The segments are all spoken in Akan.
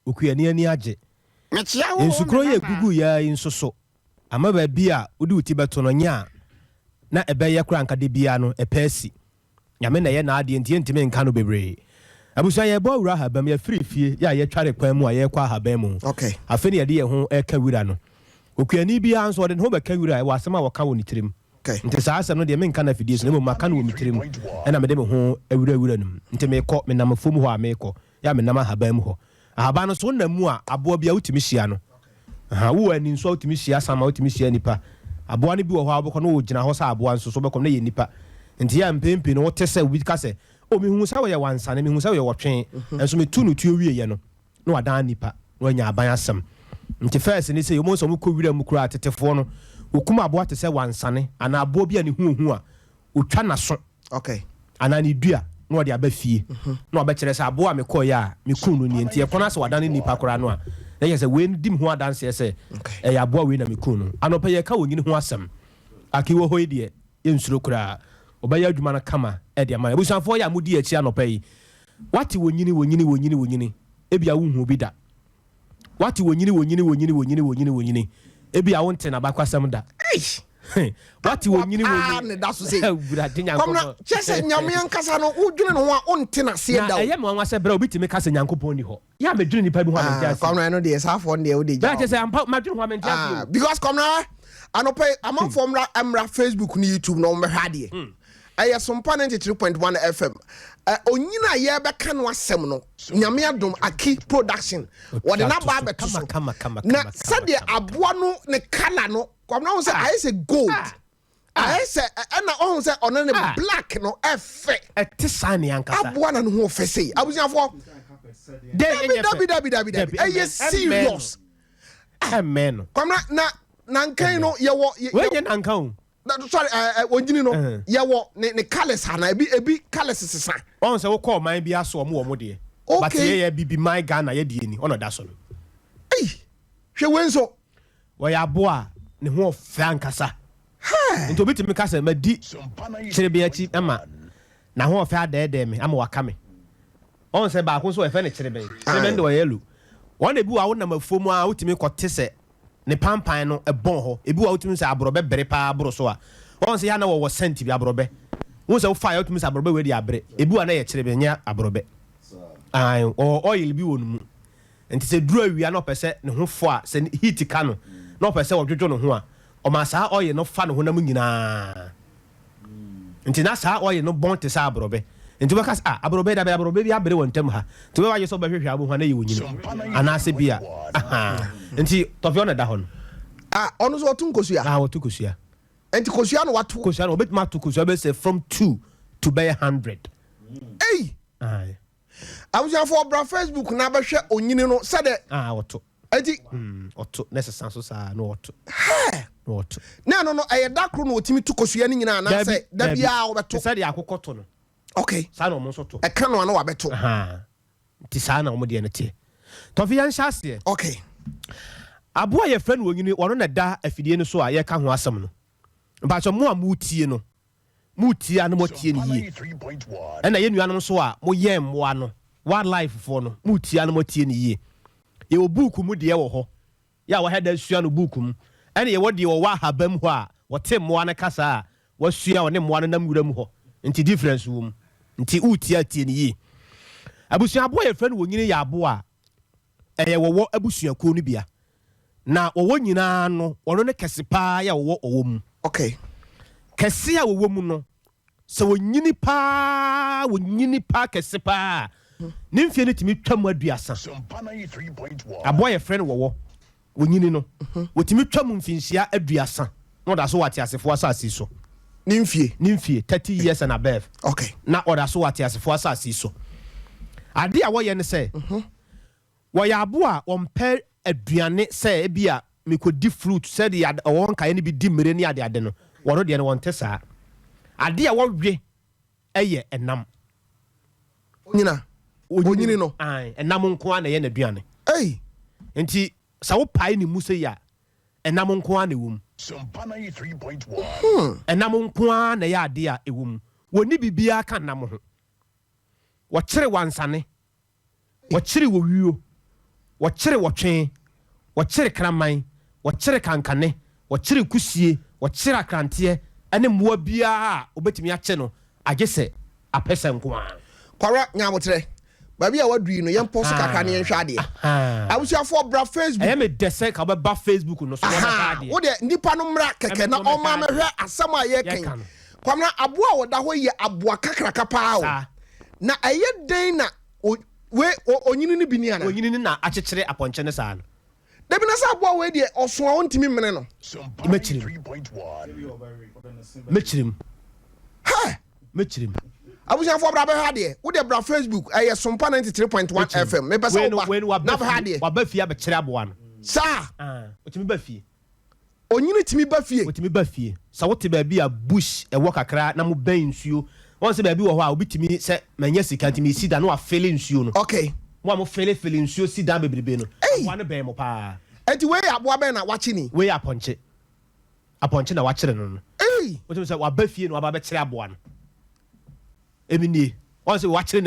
okuani ani age nsukro ye gugu ya insoso ama ba bia udi uti beto no nya na ebeye kura nkade bia no epesi nyame na ye na ade ntie ntime nka no bebre abusa ye bo wura habam ya free fie ya ye tware kwan mu aye kwa habam mu okay afeni ye de ho eka wura no okuani bia nso de ho beka wura wa asema waka woni tirim okay nti saa asem no de me nka na fidie so na mo maka no wo mitirim na me de me ho awura num nti me kɔ me nam fom ho a me kɔ ya me nam habam ho ahaba no so na mu a abo bia utimi hia no aha wo ani nso utimi hia sama utimi hia nipa abo ne bi wo ho abokɔ no wo gina ho sa abo nso so bɛkɔ na ye nipa nti ya mpempe no wote sɛ obi ka sɛ o mi hu sa wo ye wansane mi hu sa wo ye wotwen enso me tu no tu wie ye no na wadan nipa na anya aban asɛm nti first ni sɛ yo mo so mo kɔ wira mu kura tetefo no okuma abo ate sɛ wansane ana abo bia ne hu a otwa naso okay ana ne dua na ɔde aba fie na ɔbɛkyerɛ sɛ abo a me kɔ ya me kun no ni nti ɛkɔ na sɛ wadane nipa kora no a na yɛ sɛ we dim ho adanse sɛ ɛyɛ abo a we na me kun no anɔpɛ yɛ ka wonyini ho asɛm akiwo hɔ die yɛnsuro kora ɔbɛyɛ adwuma no kama ɛde ama ebusanfo yɛ amudi akyi anɔpɛ yi wate wonyini ebia wo hu bi da wate wonyini ebia wo nte na bakwasɛm da wati wonyini ne da so sei komna chese nyame ankasa no wodwene no ho a onte na se da na ɛyɛ me wanwa sɛ bra obitimi ka sɛ nyankopɔn ni hɔ ya medwene nipa bi ho a mentia komna no de safo ne wo de ja chese ampa madwene ho a mentia because komna anope amanfo mra Facebook ni YouTube no mehwa de ɛyɛ sompa 93.1 FM onyina ye bɛka no asɛm no nyame adom aki production wɔde na ba beto so na sɛde aboa no ne kala no komna ho sɛ ayɛ sɛ gold ayɛ sɛ ɛna ɔho sɛ ɔno ne black no ɛfɛ ɛte sane ankasa aboa na no ho fɛ sei abusiafo dabi ɛyɛ serious amen komna na nkan no yɛwɔ we nye nankan sorry onjini no yɛwɔ ne colors ana ebi colors sesa on sɛ wo call man bi aso mo de but ye bibi my Ghana ye die ni ono da so no hwe wenso wo ya bo a ne ho ofra nkasa nti obi timi ka sɛ madi kyerebe achi ama na ho ofra da me ama waka me on sɛ ba ko so efe ne kyerebe nde wo yelu won ebi wa wo na mafomu a wotimi kɔte sɛ ne pampan no ebon ho ebi wa wotimi sɛ abrobe bere pa abro so a won sɛ ya na wo senti bi abrobe won sɛ wo fa ya wotimi sɛ abrobe we di abre ebi wa na ye kyerebe nya abrobe ai oil bi wonu mu nti sɛ duru awia na opɛ sɛ ne ho fo a sɛ heat ka no na opɛ sɛ wodwodwo no ho a o ma saa oil no fa no ho na mu nyina nti na saa oil no bon te sa abrobe nti baka abrobe da abrobe bi abre wontam ha nti we wa ye so ba hwehwe abo ho na ye wonyini ana se bia nti tofio na da ho no ono so watu nkosua watu kosua nti kosua no watu kosua no obetuma to kosua be say from 2 to be 100 ai abusiafo bra Facebook na ba hwe onyini no sɛ de woto enti woto necessary so sa no woto woto na no ɛyɛ dakro no otimi to kosua ni nyina na sɛ da bia wo beto sɛ de akokoto no okay sa no mo so to ɛka no ana wa beto nti sa na mo de ne te tofia nhyase okay aboa ye friend wonyini wono na da afidie no so a ye ka ho asem no ba so mo a mutie no mutie anu motie ni yie na ye nuanom so a mo ye mmoa no wildlife for no mutie anu motie ni yie ye obuku mu de wo ho ya wo heda sua no buku mu ene ye wo de wo wa habam ho a wo te mmoa no kasa a wo sua wo ne mmoa no nam wura mu ho nti difference wo mu nti utie atie ni yie abusua aboa ye friend wonyini ya aboa eye wo abusua ko no bia na wo nyina no wono ne kese pa ya wo mu okay kese ya wo mu no se wonyini pa kese pa ne mfie ne timi twam aduasa aboa ye friend wo wonyini no wotimi twam mfinhia aduasa no da so wate asefo asase so ne mfie 30 years and above okay na oda so wate asefo asase so ade a wo ye ne se wo ya aboa ompe aduane sɛ ebia mekodi fruit sɛ de won kae ne bi di mere ne ade no wɔro de ne won te saa ade a wɔwe ɛyɛ enam onyini no enam nko a na yɛ na aduane nti sa wo pae ne mu sɛ ya enam nko a na ewum enam nko a na yɛ ade a ewum woni bibia ka nam ho wɔkyere wansane wɔkyere wo wio wɔkyere wɔtwe wɔkyere kraman wɔkyere kankane wɔkyere kusie wɔkyere akranteɛ ɛne mmoa biara a obetumi akye no agye sɛ apɛsɛ nko a kwara nyamotere baby a wadui no yɛmpɔ so kakra ne yɛnhwɛ adeɛ abusuafoɔ bra Facebook ɛyɛ me dɛsɛ ka bɛba Facebook no so wɔbɛka adeɛ wo de nipa no mmra kɛkɛ na ɔma mehwɛ asɛm a yɛkɛn kwamna aboa a wɔda hɔ yɛ aboa kakraka paa o na ɛyɛ den na we onyini ne bi ni ana onyini ne na akyekyere apɔnkyɛ ne saa no dabi na sɛ aboa we de ɔso a wontimi mene no mɛkyirim ha mɛkyirim abusuafoɔ bra bɛhwɛ adeɛ wo de bra Facebook ɛyɛ Sompa 93.1 FM mepɛ sɛ woba na bɛhwɛ adeɛ waba fie abɛkyerɛ aboa no saa otimi ba fie onyini timi ba fie otimi ba fie sɛ wote baabi a bush ɛwɔ kakra na mo bɛn nsuo wɔn sɛ baabi wɔ hɔ a obi timi sɛ manya sika ntimi si da no afele nsuo no okay mo a mo fele nsuo si da bebrebe no aboa no bɛn mo paa enti wei aboa bɛn na wakye ni wei apɔnkye na wakyere no no wotimi sɛ waba fie no waba bɛkyerɛ aboa no eminie wɔn sɛ wakyere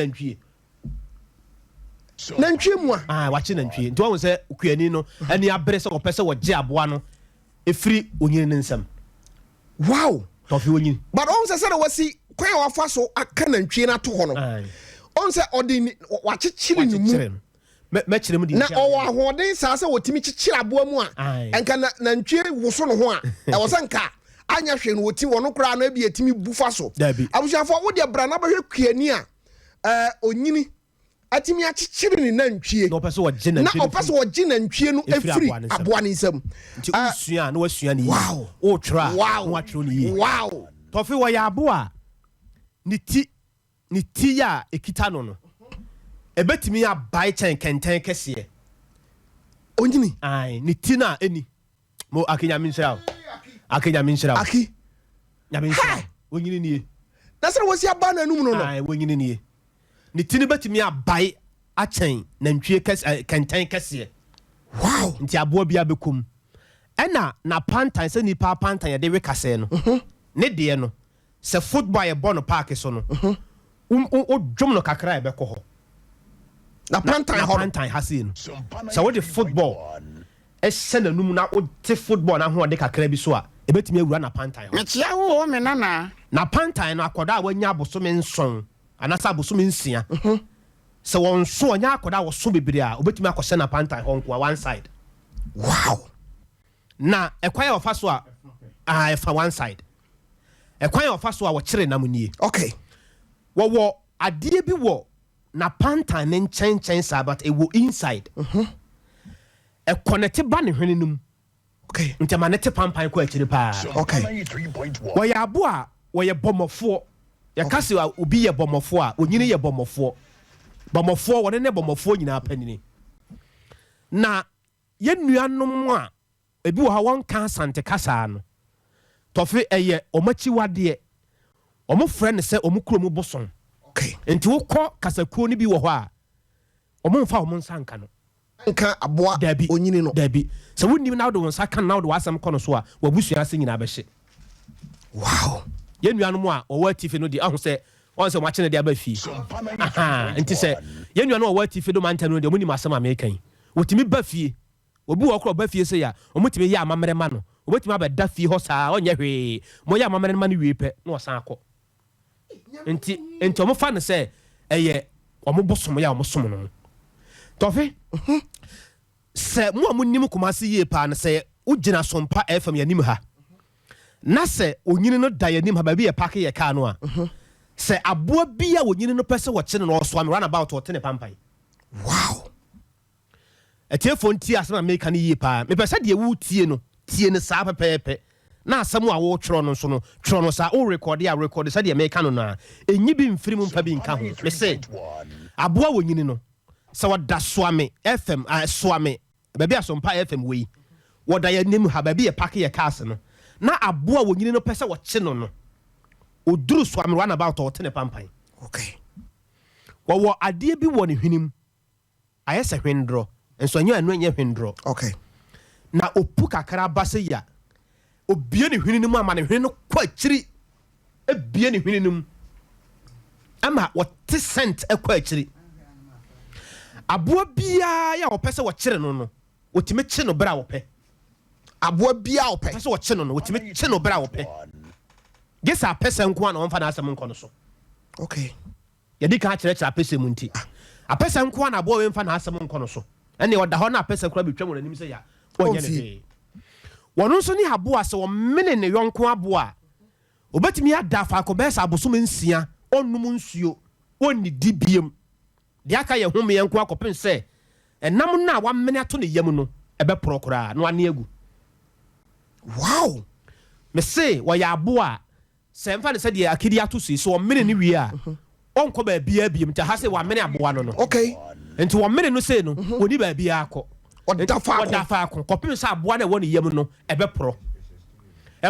nantwie mu a wakyere nantwie nti wɔn sɛ kuani no ani abere sɛ wɔpɛ sɛ wɔgye aboa no efiri onyini ne nsam wow tɔfi onyini but on sɛ sɛ wasi kwan a wafa so aka nantwie na to hɔ no on sɛ ɔde wakyekyere ne mu mɛkyerɛ mu di na ɔwɔ ahoɔden saa sɛ wɔtumi kyekyere aboa mu a ɛnka nantwie woso no ho a ɛwɔ sɛ nka anya hwɛ no wɔti wɔno koraa no abi atumi bu fa so abusuafoɔ wode bra na bɛhwɛ kuani a onyini atumi akyekyere ne nantwie na ɔpɛ sɛ wɔgye nantwie no ɛfiri aboa ne nsam nti wosua na wasua ne yie wotwerɛ a na watwerɛ ne yie tɔfe wɔyɛ aboa ne ti a ɛkita no no ɛbɛtumi abae kyɛn kɛntɛn kɛseɛ onyini ne ti no a ɛni mo akenyame nhyira wo akenyame nhyira wo aki nyame nhyira wonyini nie na sɛ wɔsi aba na anum no no wonyini nie ne ti no bɛtumi abae akyɛn nantwie kɛntɛn kɛseɛ wow nti aboa bi abɛkom ɛna na pantan sɛ nipa pantan yɛde we kasɛɛ no ne deɛ no sɛ football yɛbɔ no park so no wodwom no kakra yɛbɛkɔ hɔ na pantan ha sei no sɛ wode football ɛhyɛ n'anum na wote football na ahoɔde kakra bi so a ɛbɛtumi awura na pantan hɔ mekyia wo me nana na pantan no akɔda a wanya abosome nson anaasɛ abosome nsia sɛ wɔn so ɔnya akɔda a wɔso bebree a wobɛtumi akɔhyɛ na pantan hɔ nko a one side wow na ɛkwan a wɔfa so a ɛfa one side ɛkwan a wɔfa so a wɔkyere nam nie okay wɔwɔ adeɛ bi wɔ na pantan ne nkyɛnkyɛn saa but ɛwɔ inside ɛkɔnɛte ba ne hwene no mu okay nti ama ne te pampan kɔ akyire paa okay wɔyɛ abo a wɔyɛ bɔmmɔfoɔ yɛka sɛ obi yɛ bɔmmɔfoɔ a onyini yɛ bɔmmɔfoɔ wɔne ne bɔmmɔfoɔ nyinaa panini na yɛnnuanom a ebi wɔ ha wɔnka asante kasaa no tɔfe ɛyɛ ɔmakyiwadeɛ ɔmo frɛ ne sɛ ɔmo kurom bosom okay nti wokɔ kasakuo no bi wɔ hɔ a ɔmo mfa ɔmo nsa nka no nka aboa onyini no dabi sɛ wonim na wode wo nsa ka na wode w'asɛm kɔ no so a wabusua ase nyinaa bɛhye wow yɛnnuanom a wɔwɔ atifi no de aho sɛ ɔn sɛ ɔmakyene de aba fie nti sɛ yɛnnuanom a wɔwɔ atifi no mantam no deɛ ɔmonim asɛm a meka yi wɔtumi ba fie obi wɔ korɔ ba fie sɛ a ɔmotumi yɛ amammerɛ ma no ɔbɛtumi abɛda fie hɔ saa ɔnyɛ hwee moyɛ amammerɛ no ma no wie pɛ na ɔsan akɔ nti ɔmofa no sɛ ɛyɛ ɔmo bosom yɛ a ɔmo som no tɔfe sɛ mo a monim Kumasi yie paa no sɛ wogyina Sompa FM yɛnim ha na sɛ onyini no da yɛnim ha baabi yɛ pake yɛ kaa no a sɛ aboa bi a onyini no pɛ sɛ wɔkye no na ɔsoa me runabout ɔte ne pampan wow ɛtiefo ntie asɛm a meka no yie paa mepɛ sɛ deɛ wotie no saa pɛpɛɛpɛ na asɛm a wotwerɛ no nso no twerɛ no saa worekɔde a rekɔde sɛdeɛ meka no no a ɛnyi bi mfiri mu mfa bi nka ho me se aboa wɔ nyini no sɛ wɔda soame FM soame baabi a Sompa FM wei wɔda yɛnim ha baabi yɛ pake yɛ cars no na aboa wɔ nyini no pɛ sɛ wɔkye no ɔduru soame runabout ɔte ne pampan okay wɔwɔ adeɛ bi wɔ ne hwenem ayɛ sɛ hwendorɔ nso ɛnyɛ ɛno ɛnyɛ hwendorɔ okay na opu kakra ba sɛ ya obie ne hwene no mu ama ne hwene no kɔ akyiri ebie ne hwene no mu ama wɔte scent ɛkɔ akyiri aboa bia ya opese wo kyere no no otime kye no bra wo pe aboa bia wo pe opese wo kye no otime kye no bra wo pe gesa pese nko ana won fa na asem nko no so okay yedi ka kyerɛ apese mu nti apese nko ana aboa we mfa na asem nko no so ɛne oda hɔ na apese kora betwam wɔ anim sɛ ya wonye ne wɔno nso ne aboa sɛ wɔ mene ne yɔnko aboa obetimi ada fa akɔbɛsa abosom nsia onum nsuo onni di biem de aka ye home ye nko akɔpen sɛ ɛnam na wa mene ato ne yam no ɛbɛ prokora no ane agu wow me say wɔ ya aboa sɛ mfa ne sɛ de akidi ato si so wɔ mene ne wie a ɔnkɔ ba bia biem nti ha sɛ wɔ mene aboa no no okay nti wɔ mene no sɛ no oni ba bia akɔ oda fa akɔ kɔpen sɛ aboa na wɔ ne yam no ɛbɛ pro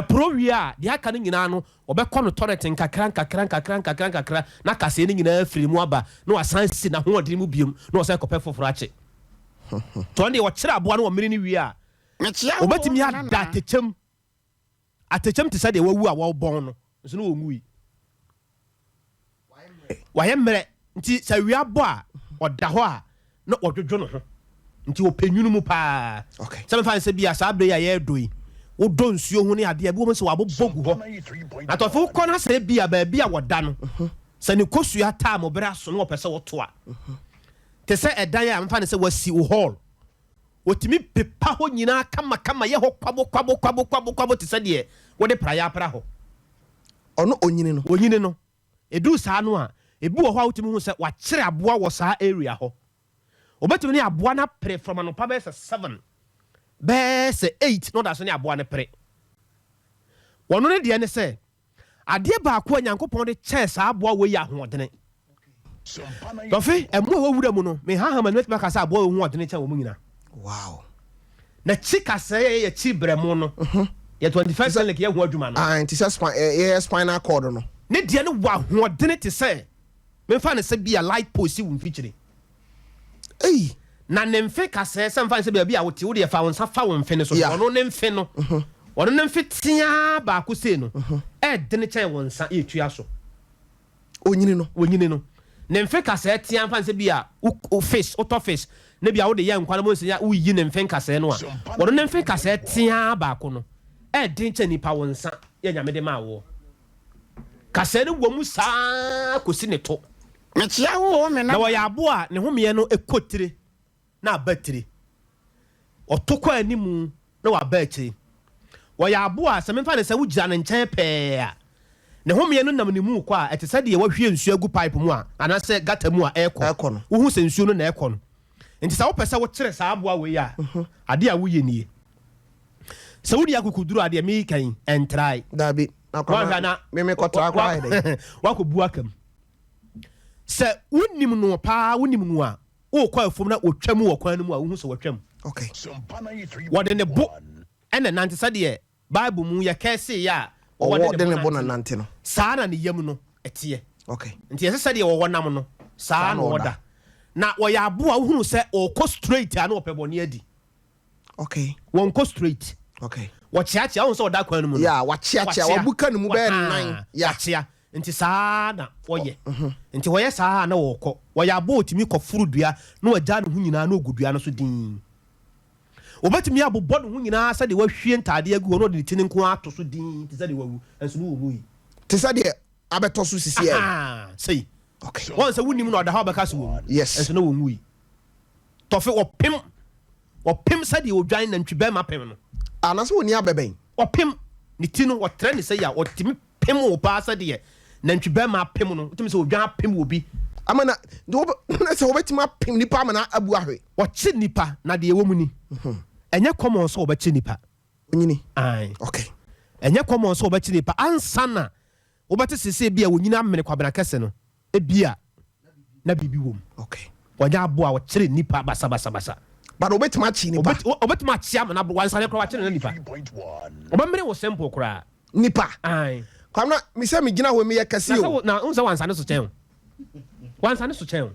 pro wie a de aka ne nyina no obɛkɔ no toilet nkakra na kase ne nyina afiri mu aba na wasan si na ho ɔde mu biem na ɔsɛ kɔpɛ foforo akye to ɔne wɔkyerɛ aboa no wɔ mmere ne wie a obɛtumi ada atɛkyɛm te sɛ deɛ wawu a wɔbɔn no nso no wɔnwui wayɛ mmerɛ nti sɛ wie abɔ a ɔda hɔ a na ɔdwodwo no ho nti wɔpɛ nwunu mu paa sɛ mefa ne sɛ bia saa berɛ yi a yɛɛdɔ wo don nsuo ho ne ade abi wo se wabo bogu ho atofo kɔ na sɛ bia ba bia woda no sɛ ne kosua taa mo bere aso no opese wo to a te sɛ ɛdan a mfa ne sɛ wasi wo hall otimi pepa ho nyina kama ye ho kwabo te sɛ de wo de praya pra ho ono onyini no edu saa no a ebi wo ho a wotimi hu sɛ wa kyere aboa wo saa area ho obetimi ne aboa na pre from no pa be 7 bɛɛ 8 no da so ne aboa ne pere wɔno ne deɛ ne sɛ adeɛ baako a Nyankopɔn de kyɛɛ saa aboa wɔ yi ahoɔdene dɔfe ɛmo a wɔwura mu no me hahama no metuma ka sɛ aboa wɔ ahoɔdene kyɛ wɔ mu nyina wow na chi kasɛ yɛ chi brɛmo no yɛ 21st century yɛ ho adwuma no nti sɛ spinal cord no ne deɛ ne wɔ ahoɔdene te sɛ memfa ne sɛ bia light post si wo mfikyire na ne mfe kasɛ sɛ mfa sɛ bia wote wo de fa wo nsa fa wo mfe ne so ɔno ne mfe no ɔno ne mfe tia baako sei no ɛde ne kyɛn wo nsa ɛtua so onyini no ne mfe kasɛ tia mfa sɛ bia wo fish auto fish ne bia wo de yɛ nkwa no mo sɛ wo yi ne mfe kasɛ no a ɔno ne mfe kasɛ tia baako no ɛde kyɛn nipa wo nsa yɛ nyame de ma wo kasɛ ne wɔ mu saa kosi ne to mekyia wo me na wɔyɛ aboa ne homeɛ no ɛkotire na battery otokwa animu na wa battery wo ya aboa sɛ memfa ne sɛ wo gira ne nkyɛn pɛɛ a ne homie no nam ne mu kɔ a ɛte sɛ de wɔhwie nsuo agu pipe mu a ana sɛ gata mu a ɛkɔ no wo hu sɛ nsuo no na ɛkɔ no nti sɛ wo pɛ sɛ wo kyerɛ saa aboa we ya ade a wo yɛ nie sɛ wo di akukuduru ade me kan entrai dabi na me kɔtra kwa ide wakɔbu akam sɛ wonim no paa wonim no a o kwa afom na otwam wɔ kwan no mu a wo hu sɛ wɔtwam okay wɔde ne bo ɛna nante sɛ deɛ bible mu yɛ kɛse ya wɔde ne bo na nante no saa na ne yam no ɛteɛ okay nti yɛ sɛ deɛ wɔwɔ nam no saa na wɔda na wɔyɛ aboa wo hu sɛ ɔkɔ straight a na wɔpɛ bɔne adi okay wɔnkɔ straight okay wɔkyeakyea wo sɛ wɔda kwan no mu no ya wɔkyeakyea wɔbuka ne mu bɛɛ nan ya kyea nti saa na wɔyɛ nti wɔyɛ saa na wɔkɔ wɔyɛ abo otimi kɔ furu dua na wɔgya ne ho nyinaa na ogudua no so din obetimi abobɔ ne ho nyinaa sɛ de wɔhwie ntade agu hɔ no de ne tini nko ato so din te sɛ de wɔwu enso no wɔwu yi te sɛ de abɛtɔ so sisi ɛ sei okay wɔn sɛ wonim no ɔda ha bɛka so wɔwu yes enso no wɔwu yi tɔfe wɔpem sɛ de odwan nantwi bɛma pem no anaso woni abɛbɛn wɔpem ne ti no wɔtrɛ ne sɛ ya wɔtimi pem wo pa sɛ de nantwi bɛma pem no wotimi sɛ odwan pem wo bi amana do sɛ wobɛtimi apem nipa amana abu ahwe wɔkye nipa na de ɛwɔ mu ni ɛnyɛ common sɛ wɔbɛkye nipa onyini ai okay ɛnyɛ common sɛ wɔbɛkye nipa ansa na wobɛte sese bi a wɔnyina amene kwabena kɛse no ebia na bibi wom okay wɔnya aboa wɔkyere nipa basa but obetimi akye nipa obetimi akye amana wansane kora wɔkyere na nipa ɔbɛmere wo simple kora nipa ai kwamna me sɛ me gina hɔ me yɛ kɛse o na unsa wansane so kyɛn wansane so kyɛn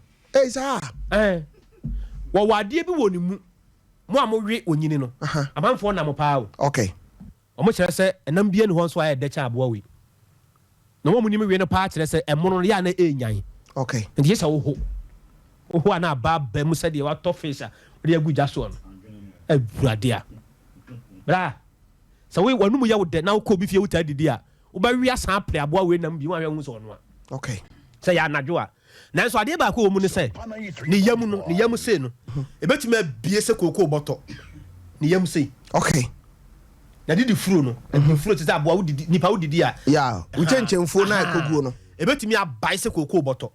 saa wɔ wadeɛ bi wɔ ne mu mo a mo we onyini no amanfoɔ na mo paa o okay ɔmo kyerɛ sɛ ɛnam bia ne hɔ nso ayɛ dɛkyɛ aboa we na wɔn mu nim we no paa kyerɛ sɛ ɛmo no yɛ na ɛnyan okay nti yɛ sɛ wo ho who are now bab said you are tough face we good just one bradia bra so we wonu mu ya wo de na ko bi fie wuta didia wo ba wi asan play aboa we nam bi wa hwe so no okay say ya anadwo a nanso ade ba ko wo mu ne say ne yam say no e betima bie se kokoo boto ne yam say okay na didi furu no furu ti say aboa wo didi nipa wo didi a yeah wo chenchenfo na koguo no e betimi abai se kokoo boto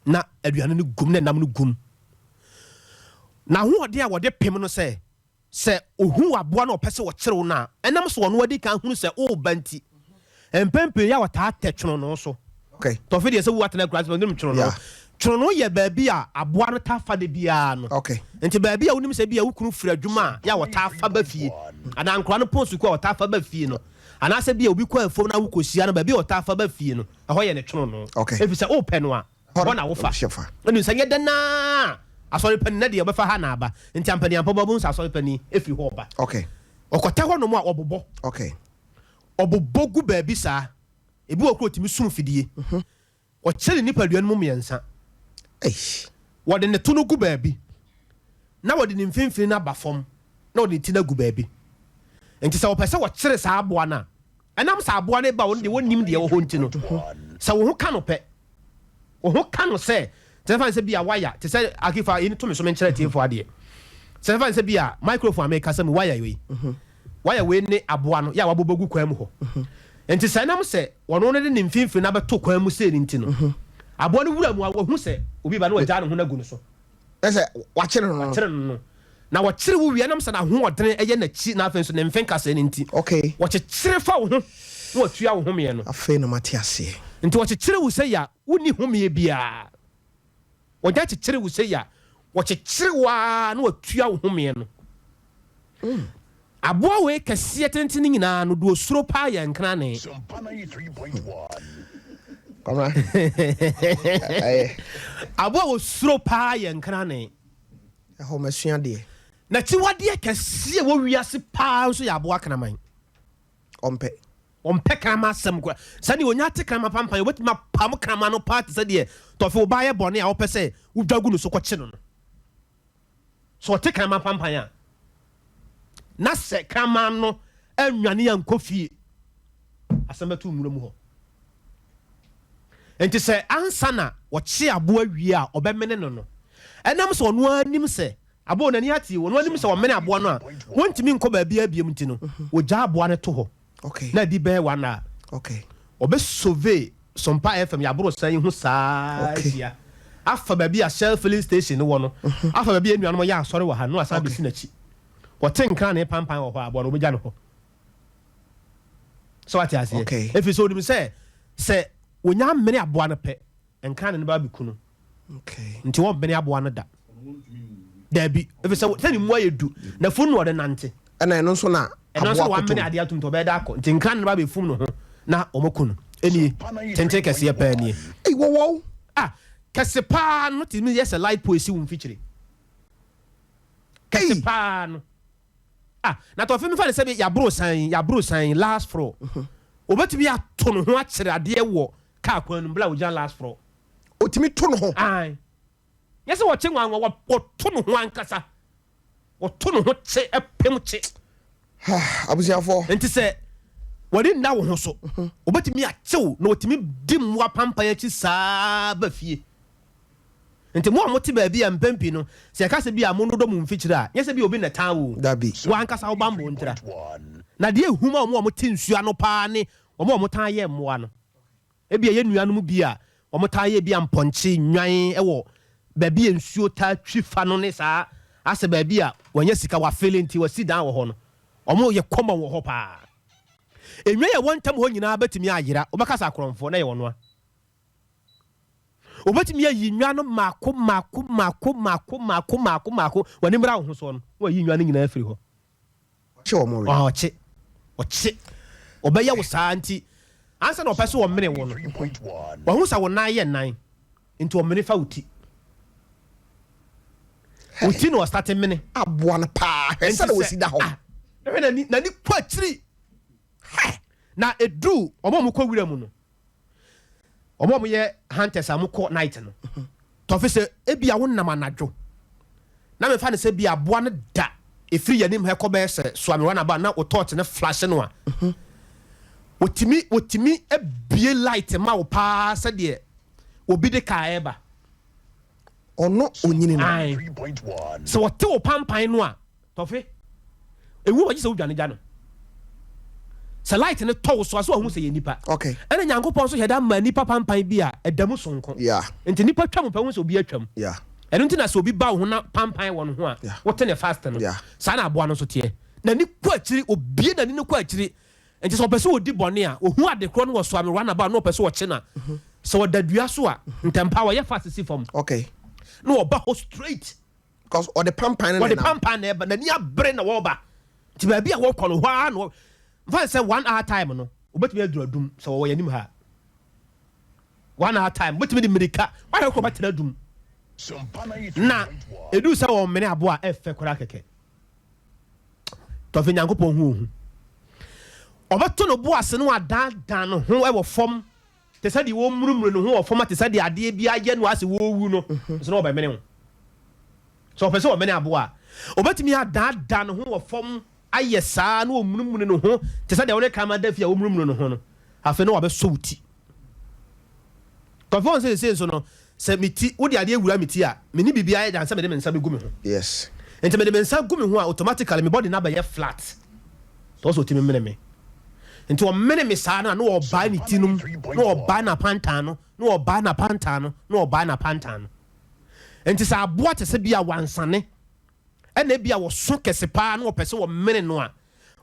na aduane no gum na nam no gum na ho ode a wode pem no say ohu aboa na opese wo kyerew na enam so no adi kan hunu say o banti empempe ya wata atechno no so okay to fe de say wo atena grass no mchro no chro no ye baabi a aboa no ta fa de bia no okay enti baabi a wonim say bia wo kunu fira adwuma ya wata fa ba fie ana nkra no ponsu ko wata fa ba fie no ana say bia obi kwa afom na wo kosia no baabi wata fa ba fie no ho ye ne chro no okay efi say o pe no a bona wo fa enu sanye de na asori pani na de obefa ha na aba nti ampani ampo babu nsa asori pani efi ho ba okay okota ho no mu a obobo okay obobo gu baabi sa ebi okro timi sum fidie o kyele nipa duan mu miensa wode ne tunu gu baabi na wode ne mfimfini na bafom na wode ti na gu baabi nti sa opese wo kyere sa aboa na enam sa aboa na ba wonde wonim de wo ho nti no sa wo ho ka no pe wo ho ka no se Stefan say bia wire te say akifa ini to me so men kyere tie fo ade Stefan say bia microphone make kasam wire we wire we ne aboa no ya wabobogu kwan mu ho enti say nam say wono ne ne mfimfini na beto kwan mu se nti no aboa no wura mu a wo hu say obi ba na wagya no ho na gu no so say wa kyere no na wa kyere wo wi nam say na ho odene eye na chi na afen so ne mfen kasa ne nti okay wa kyere fa wo ho na wa tua wo ho me no afen no matiase nti wa kyere wo say ya woni ho me bia wọ́n kyere wo say ya wọ́n kyere wa na watua wo home no aboa we kase tenten nyina no do osuro pa ya nkra ne kama aboa osuro pa ya nkra ne ho masua de na ti wade kase wo wiase pa so ya aboa kana man ompe krama sem kwa sani onya te krama pampan obetima pam krama no party se de to fe oba ye bone a opese udwagu no so kwache no so te krama pampan ya na se krama no anwane ya nkofie asamatu muro mu ho enti se ansa na wo che abo awie a obemene no enam so no anim se abo nani ati wo no anim se wo mene abo no a wontimi nko ba bia bia mti no wo ja abo ne to ho okay na di be wana okay obe sauver son pa fm ya bro san hu saa dia afa ba bia shell filling station wo no afa ba bia enuan mo ya asore wo ha no asa be si na chi wo tenkan ne pampan wo ho abo no beja no ho so ati ase if so dim say wonya mene abo no pe enkan ne ba bi kunu okay nti wo mene abo no da da bi if so tani mo ayedu na funu wo de nante ana eno so na eno so wa mene ade atum to be da ko nti nkan ne ba be fum no ho na omokunu eni tente kase pa ni wo kase pa no ti mi yes a light poesi won feature kase pa no na to fe mi fa se be ya bro san last floor obetimi ya to no ho a kire ade wo ka kwan no bla wo jan last floor otimi to no ho yes wo che nwan wo to no ho ankasa wo to no ho che epem che abusiafo enti se wadi na wo ho so obetimi a chew na otimi dim wa pampa ya chi saa ba fie enti mo amote ba bia mpampi no se ka se bia mo no do mu mfikire a yese bia obi na tan wo dabi wa ankasa wo bambo ntra na de ehuma mo te nsuo no pa ne mo tan ye mmoa no e bia ye nua no mu bia mo tan ye bia mponche nwan e wo ba bia nsuo ta twi fa no ne saa ase ba bia wanya sika wa feeling wa sit down wo ho no omo ye koma wo ho pa enwe ye wontam ho nyina batimi ayira obakasa akoromfo na ye wono a obetimi ayi nwa no mako wani mra ho so no wa yi nwa no nyina afiri ho che o mo we oche obeya wo saa nti ansa na opese wo mene wo no wa hu sa wo nan ye nan nti wo mene fa uti no start mene aboa no pa esa na wo si da ho na ni kwatiri na edu omo mu ko wira mu no omo ye hunters amukọ night no tɔfe sɛ ebia wo nam anadwo na me fa ne sɛ bia aboa no da efiri yanim ha kɔ bɛyɛ sɛ swami run about na wo torch ne flash no a wotimi ebie light ma wo pa sɛ de obi de ka eba ono onyini no 3.1 so wote wo pampan no a tɔfe ewu wagye sɛ wodwane gya no sɛ light ne tɔw so aso ahu sɛ yɛ nipa okay ɛna nyankopɔn so yɛda ma nipa pampan bi a ɛda mu sonko yeah nti nipa twam pa hu sɛ obi atwam yeah ɛno nti na sɛ obi ba wo ho na pampan wɔ no ho a wote ne fast no saa na aboa no so teɛ na ni kɔ akyiri obie na ni no kɔ akyiri nti sɛ ɔpɛ sɛ ɔdi bɔne a ɔhu ade korɔ no wɔ so ame run about na ɔpɛ sɛ ɔkye na sɛ ɔda dua so a ntɛmpa wɔyɛ fast si fam okay na ɔba hɔ straight because ɔde pampan na ɛba na ni abere na wɔba nti baabi a wɔkɔ no hɔ a na mfa sɛ 1 hour time no wobɛtumi aduru adum sɛ wɔwɔ yɛnim ha 1 hour time wobɛtumi de mmirika wahɛ kɔ bɛtena adum na edu sɛ wɔn mene aboa ɛfɛ kora kɛkɛ tɔfɛ nyankopɔn hu ɔbɛto no bo ase no adandan no ho ɛwɔ fam te sɛ deɛ wɔmmurumuru no ho wɔ fam te sɛ deɛ adeɛ bi ayɛ no ase wɔwu no nso na ɔbɛmene ho so ɔpɛ sɛ ɔmene aboa ɔbɛtumi adandan no ho wɔ fam ayɛ saa na wɔmmurumuru no ho te sɛ deɛ wɔne kama da fi a wɔmmurumuru no ho no afei na wɔbɛsɔ wo ti tɔfɛ wɔn sɛ nso no sɛ meti wo de adeɛ wura meti a meni bibia ayɛ dan sɛ mede me nsa bɛgu me ho yes enti mede me nsa gu me ho a automatically me body na bɛyɛ flat so ɔsɔ timi mene me nti ɔmene me saa na ɔbaa ne tinum na ɔbaa na pantan no na ɔbaa na pantan no na ɔbaa na pantan no nti sɛ aboa te sɛ bia wansane ɛna bia wɔso kɛse paa na ɔpɛ sɛ wɔmene no a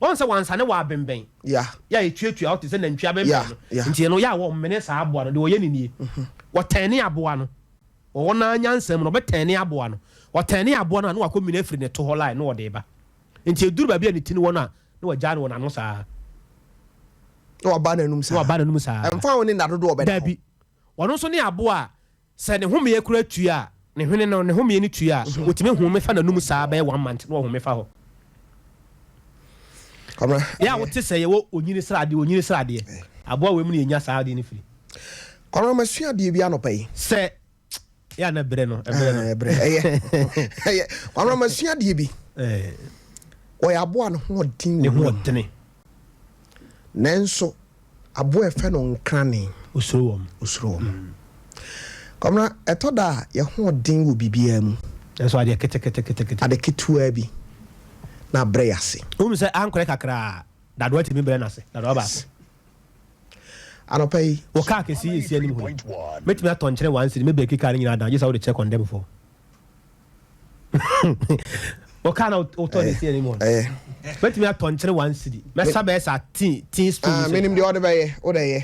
wɔn sɛ wansane wɔ abɛnbɛn yeah etuatua ɔte sɛ nantwi abɛnbɛn no nti no yɛ a wɔmene saa aboa no de wɔyɛ ne nie wɔtɛne aboa no wɔwɔ na nyansam no ɔbɛtɛne aboa no wɔtɛne aboa no a na wakɔ mine afiri ne to hɔ line na wɔde ba nti eduru baabi a ne ti no wɔ no a na wɔgya no wɔ n'ano saa na waba n'anum saa ɛmfa wo ne nadodo ɔbɛda dabi ɔno nso ne aboa a sɛ ne homeɛ kura tua a ne hwene no ne homeɛ ne tua a wɔtumi home fa n'anum saa bɛyɛ 1 month na wɔhome fa hɔ kamera yɛ a wote sɛ yɛwɔ onyini sradeɛ aboa wɔ mu ne yɛnya saa adeɛ no firi kamera masua adeɛ bi anɔpa yi sɛ yɛ na berɛ no ɛyɛ kamera masua adeɛ bi ɔyɛ aboa no ho ɔden nanso aboa ɛfɛ no nkrane osuro wɔm kamera ɛtɔ da a yɛho ɔden wɔ biribiara mu ɛnso adeɛ kete ade ketewa bi na brɛ yɛase wohu sɛ ankorɛ kakraa dadoa timi brɛ no ase dadoa baase anɔpa yi wɔkaa kɛsi yɛsi anim hɔ mɛtumi atɔ nkyerɛ 1 cedi mɛbɛki kaa no nyinaa dan gye sɛ wode check on them for wɔkaa na wotɔ ne si anim hɔ mɛtumi atɔ nkyerɛ 1 cedi mɛsa bɛyɛ sa teen spoon menim deɛ wode bɛyɛ wodɛyɛ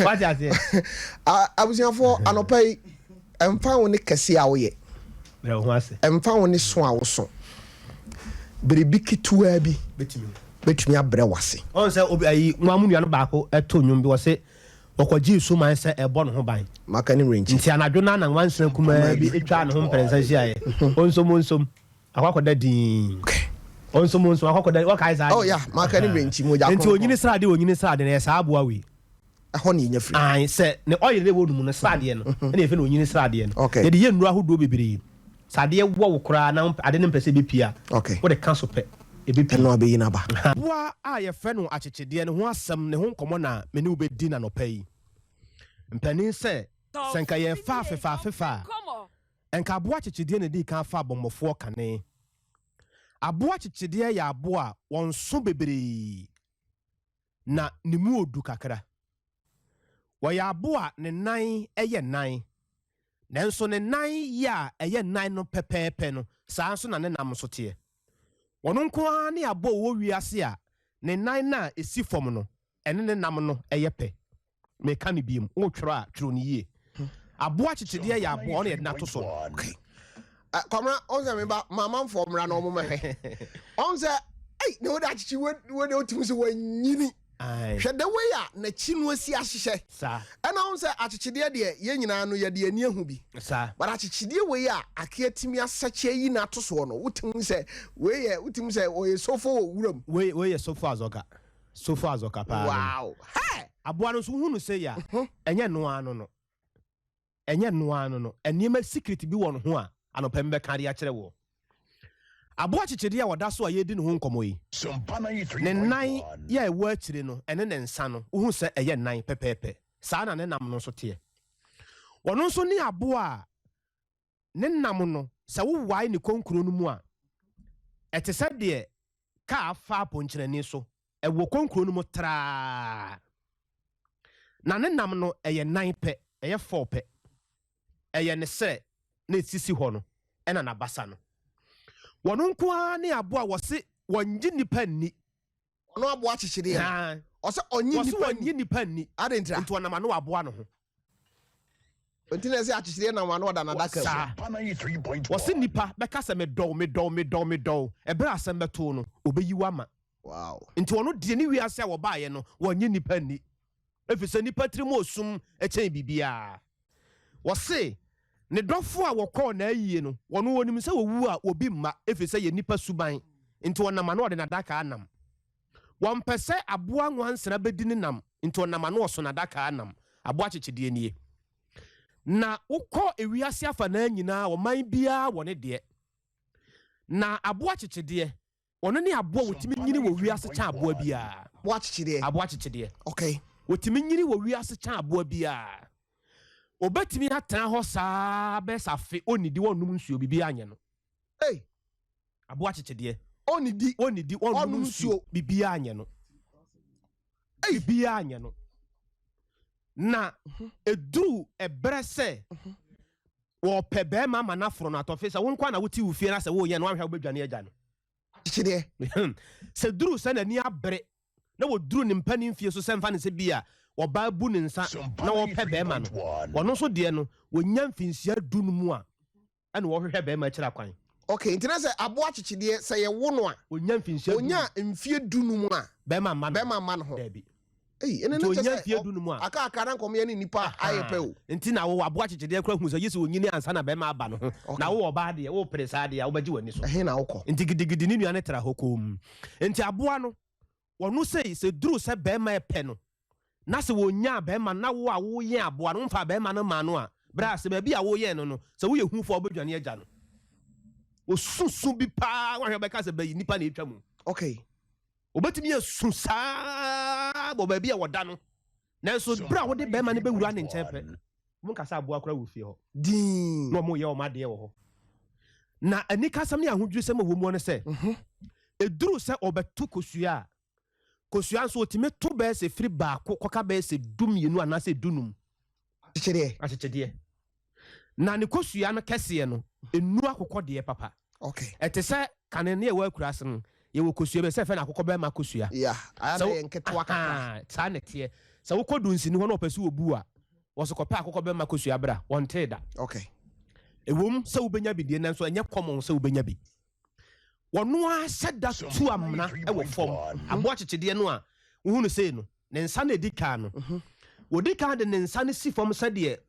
wate aseɛ abusuafoɔ anɔpa yi ɛmfa wo ne kɛse a woyɛ brɛ wo ho ase ɛmfa wo ne so a wo so biribi ketewa bi bɛtumi abrɛ wase ɔn sɛ obi ayi nwa mu nua no baako ɛto nnwom bi wɔ se wɔkɔgye so man sɛ ɛbɔ ne ho ban maka ne range nti anadwo na nwansena kumaa bi etwa ne ho mprɛnsa hyiaeɛ onsom akɔkɔda din onsom akɔkɔda wɔkae saa oh yeah maka ne range mu nti onyini srade na yɛ saa aboa wei ɛhɔ ne yɛnya firi ai sɛ ne ɔyɛ de wɔ no mu no sradeɛ no ɛna yɛfɛ no onyini sradeɛ no yɛde yɛ nnuro ahodoɔ bebree sadeɛ wɔ wo koraa na ade ne mpɛ sɛ bɛpia wode ka so pɛ ɛno abɛyi no aba aboa a yɛfɛ no akyekyedeɛ no ho asɛm ne ho nkɔmmɔ na mene wobɛdi na nɔpa yi mpanin sɛ nka yɛfa afefa a ɛnka aboa akyekyedeɛ na di ka fa abɔmmɔfoɔ kane aboa akyekyedeɛ yɛ aboa a wɔnso bebree na ne mu odu kakra wɔyɛ aboa ne nan ɛyɛ nan nanso ne nan yɛ a ɛyɛ nan no pɛpɛɛpɛ no saa nso na ne nam so teɛ wɔno nko ara ne aboa wɔ wiase a ne nan na esi fam no ɛne ne nam no ɛyɛ pɛ meka ne biem wotwerɛ a twerɛ ne yie aboa kyekyedeɛ yɛ aboa ɔne yɛde nato so kwamra ɔnsɛ meba mamanfoɔ mmra na ɔmo mɛhwɛ ɔnsɛ ei ne wode akyekyi wode wotum sɛ wanyini hwɛ da wei a n'akyi no asi ahyehyɛ ɛna wo sɛ akyekyedeɛ deɛ yɛn nyinaa no yɛde ani ahu bi but akyekyedeɛ wei a akea tumi asakyɛ yi na ato soɔ no wotum sɛ ɔyɛ sofo wɔ wuram wei yɛ sofo azɔka paa wow aboa no nso hunu sɛ ya ɛnyɛ noa no enye noa no enema secret bi won ho a anopem be kare a kire wo aboa chichede a wada so a yedi ne ho nkomo yi ne nan ya ewo akire no ene ne nsa no wo hu se eye nan pepepe saa na ne nam no so te wono nso ni aboa ne nam no se wo wai ne konkuro no mu a ete se de ka afa ponkyerani so ewo konkuro no mu tra na ne nam no eye nan pe eye 4 pe eye ne se na etisi ho no ena na basa no wono nko ne aboa wose wonji nipa ni ono aboa chichire ya o se onyi nipa ni adentra nto na ma no aboa no ho Ontine se achichire na ma no da na daka wose nipa beka se me do ebra asem beto no obeyiwa ma wow nti wono de ni wiase a wo baaye no wonyi nipa ni efise nipa trimo osum echen bibia wose ne dofo a wokọ na ayie no wono wonim se wowu a obi mma efise ye nipa suban nti wonama no de na daka anam wompese aboa nwansena bedini nam nti wonama no so na daka anam aboa chichide nie na ukọ ewiase afa na nyina wo man bia wone de na aboa chichide wono ne aboa wotimi nyini wo wiase cha aboa bia aboa chichide okay wotimi nyini wo wiase cha aboa bia obetimi atena ho saa besafe onidi wonum nsuo bibia anye no aboa chichide onidi wonum nsuo bibia anye no bibia anye no na eduru ebrese wo pebe ma manafro na atofisa won kwa na wuti ufie na se wo ye no ahwe obedwane agya no chichide se duru se na ni abre na wo duru ni mpani mfie so se mfa ne se bia wo ba bu ne nsa na wo pebe ma no wono so de no wonya mfinsia dunu mu a ana wo hwehwe be ma kira kwan okay ntina se aboa chichide se ye wo no a wonya mfinsia wonya mfie dunu mu a be ma ma no ho debi ene ne chese fie dunu mu a aka na nkom ye ni nipa ayepe o ntina wo aboa chichide kra hu se yesi wonyini ansa na be ma aba no ho na wo oba de wo presa de wo bagi wani so ehe na wokọ nti gidigidi ni nua ne tra hokom nti aboa no wono sei se duru se be ma epe no na se wonya be ma na wo a wo ye aboa no mfa be ma no ma no a bra se ba bi a wo ye no no se wo ye hu fo obedwane agya no osusu bi pa wa hwe be ka se ba yi nipa na etwa mu okay obetimi asu saa bo ba bi a woda no nanso bra wo de be ma ne be wura ne nchepe mun ka sa aboa kora wo fie ho din no mo ye o ma de wo ho na ani ka sam ne ahodwu se ma wo mu no se eduru se obetu kosua nso otime to be se firi ba koka be se dum yenu ana se dunum chichede na ne kosua no kese no enu akokọ de papa okay ete se kanene e wa kura sen ye wo kosua be se fe na akokọ be ma kosua aya na yenketo akaka ta ne tie se wo kodu nsini ho na opese obu a wo so kopa akokọ be ma kosua bra won teda okay ewom se wo benya bi de nanso enye common se wo benya bi wono a seda tu amna e wo fom aboa chichede no a wo hu no sei no ne nsa na edika no wodi ka de ne nsa ne si fom se de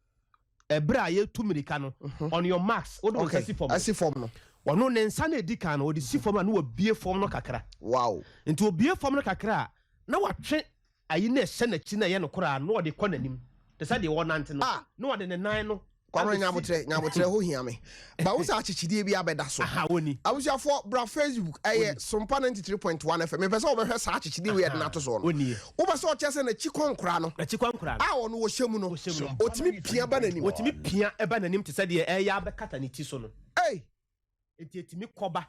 ebra ye tumirika no on your marks wo do si fom asi fom no wono ne nsa na edika no wo di si fom na wo bie fom no kakra wow nti wo bie fom no kakra na watwe ayi na ehye na chi na ye no kora no wo de kọ nanim te se de wo nante no no wo de ne nan no kwano nyabotre ho hia me ba wo sa achichide bi abeda so aha woni abusiafo bra Facebook Sompa 93.1 FM me pese wo behwe sa achichide we na to so no woni wo pese o chese na chikonkra no a wo no wo hyemu no otimi pia ba nanim otimi pia eba nanim te se de eya abekata ne ti so no etimi koba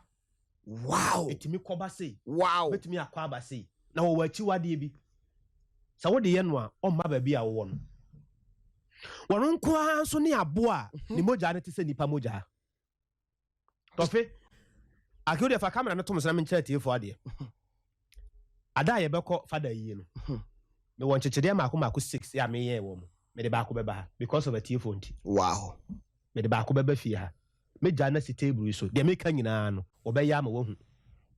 wow etimi koba sei wow betimi akwa aba sei na wo wachi wade bi sa wo de ye no a o ma ba bi a wo no wono nko so ne aboa ni moja ne te se nipa moja tofe akio de fa camera no to msana menche tiefo ade ada ye beko fada yi no me won chechede ma akoma 6 ya me ye wo mo me de ba ko beba ha because of a tiefo nti wow me de ba ko beba fie ha me ja na si table so de me ka nyina no obeya ma wo hu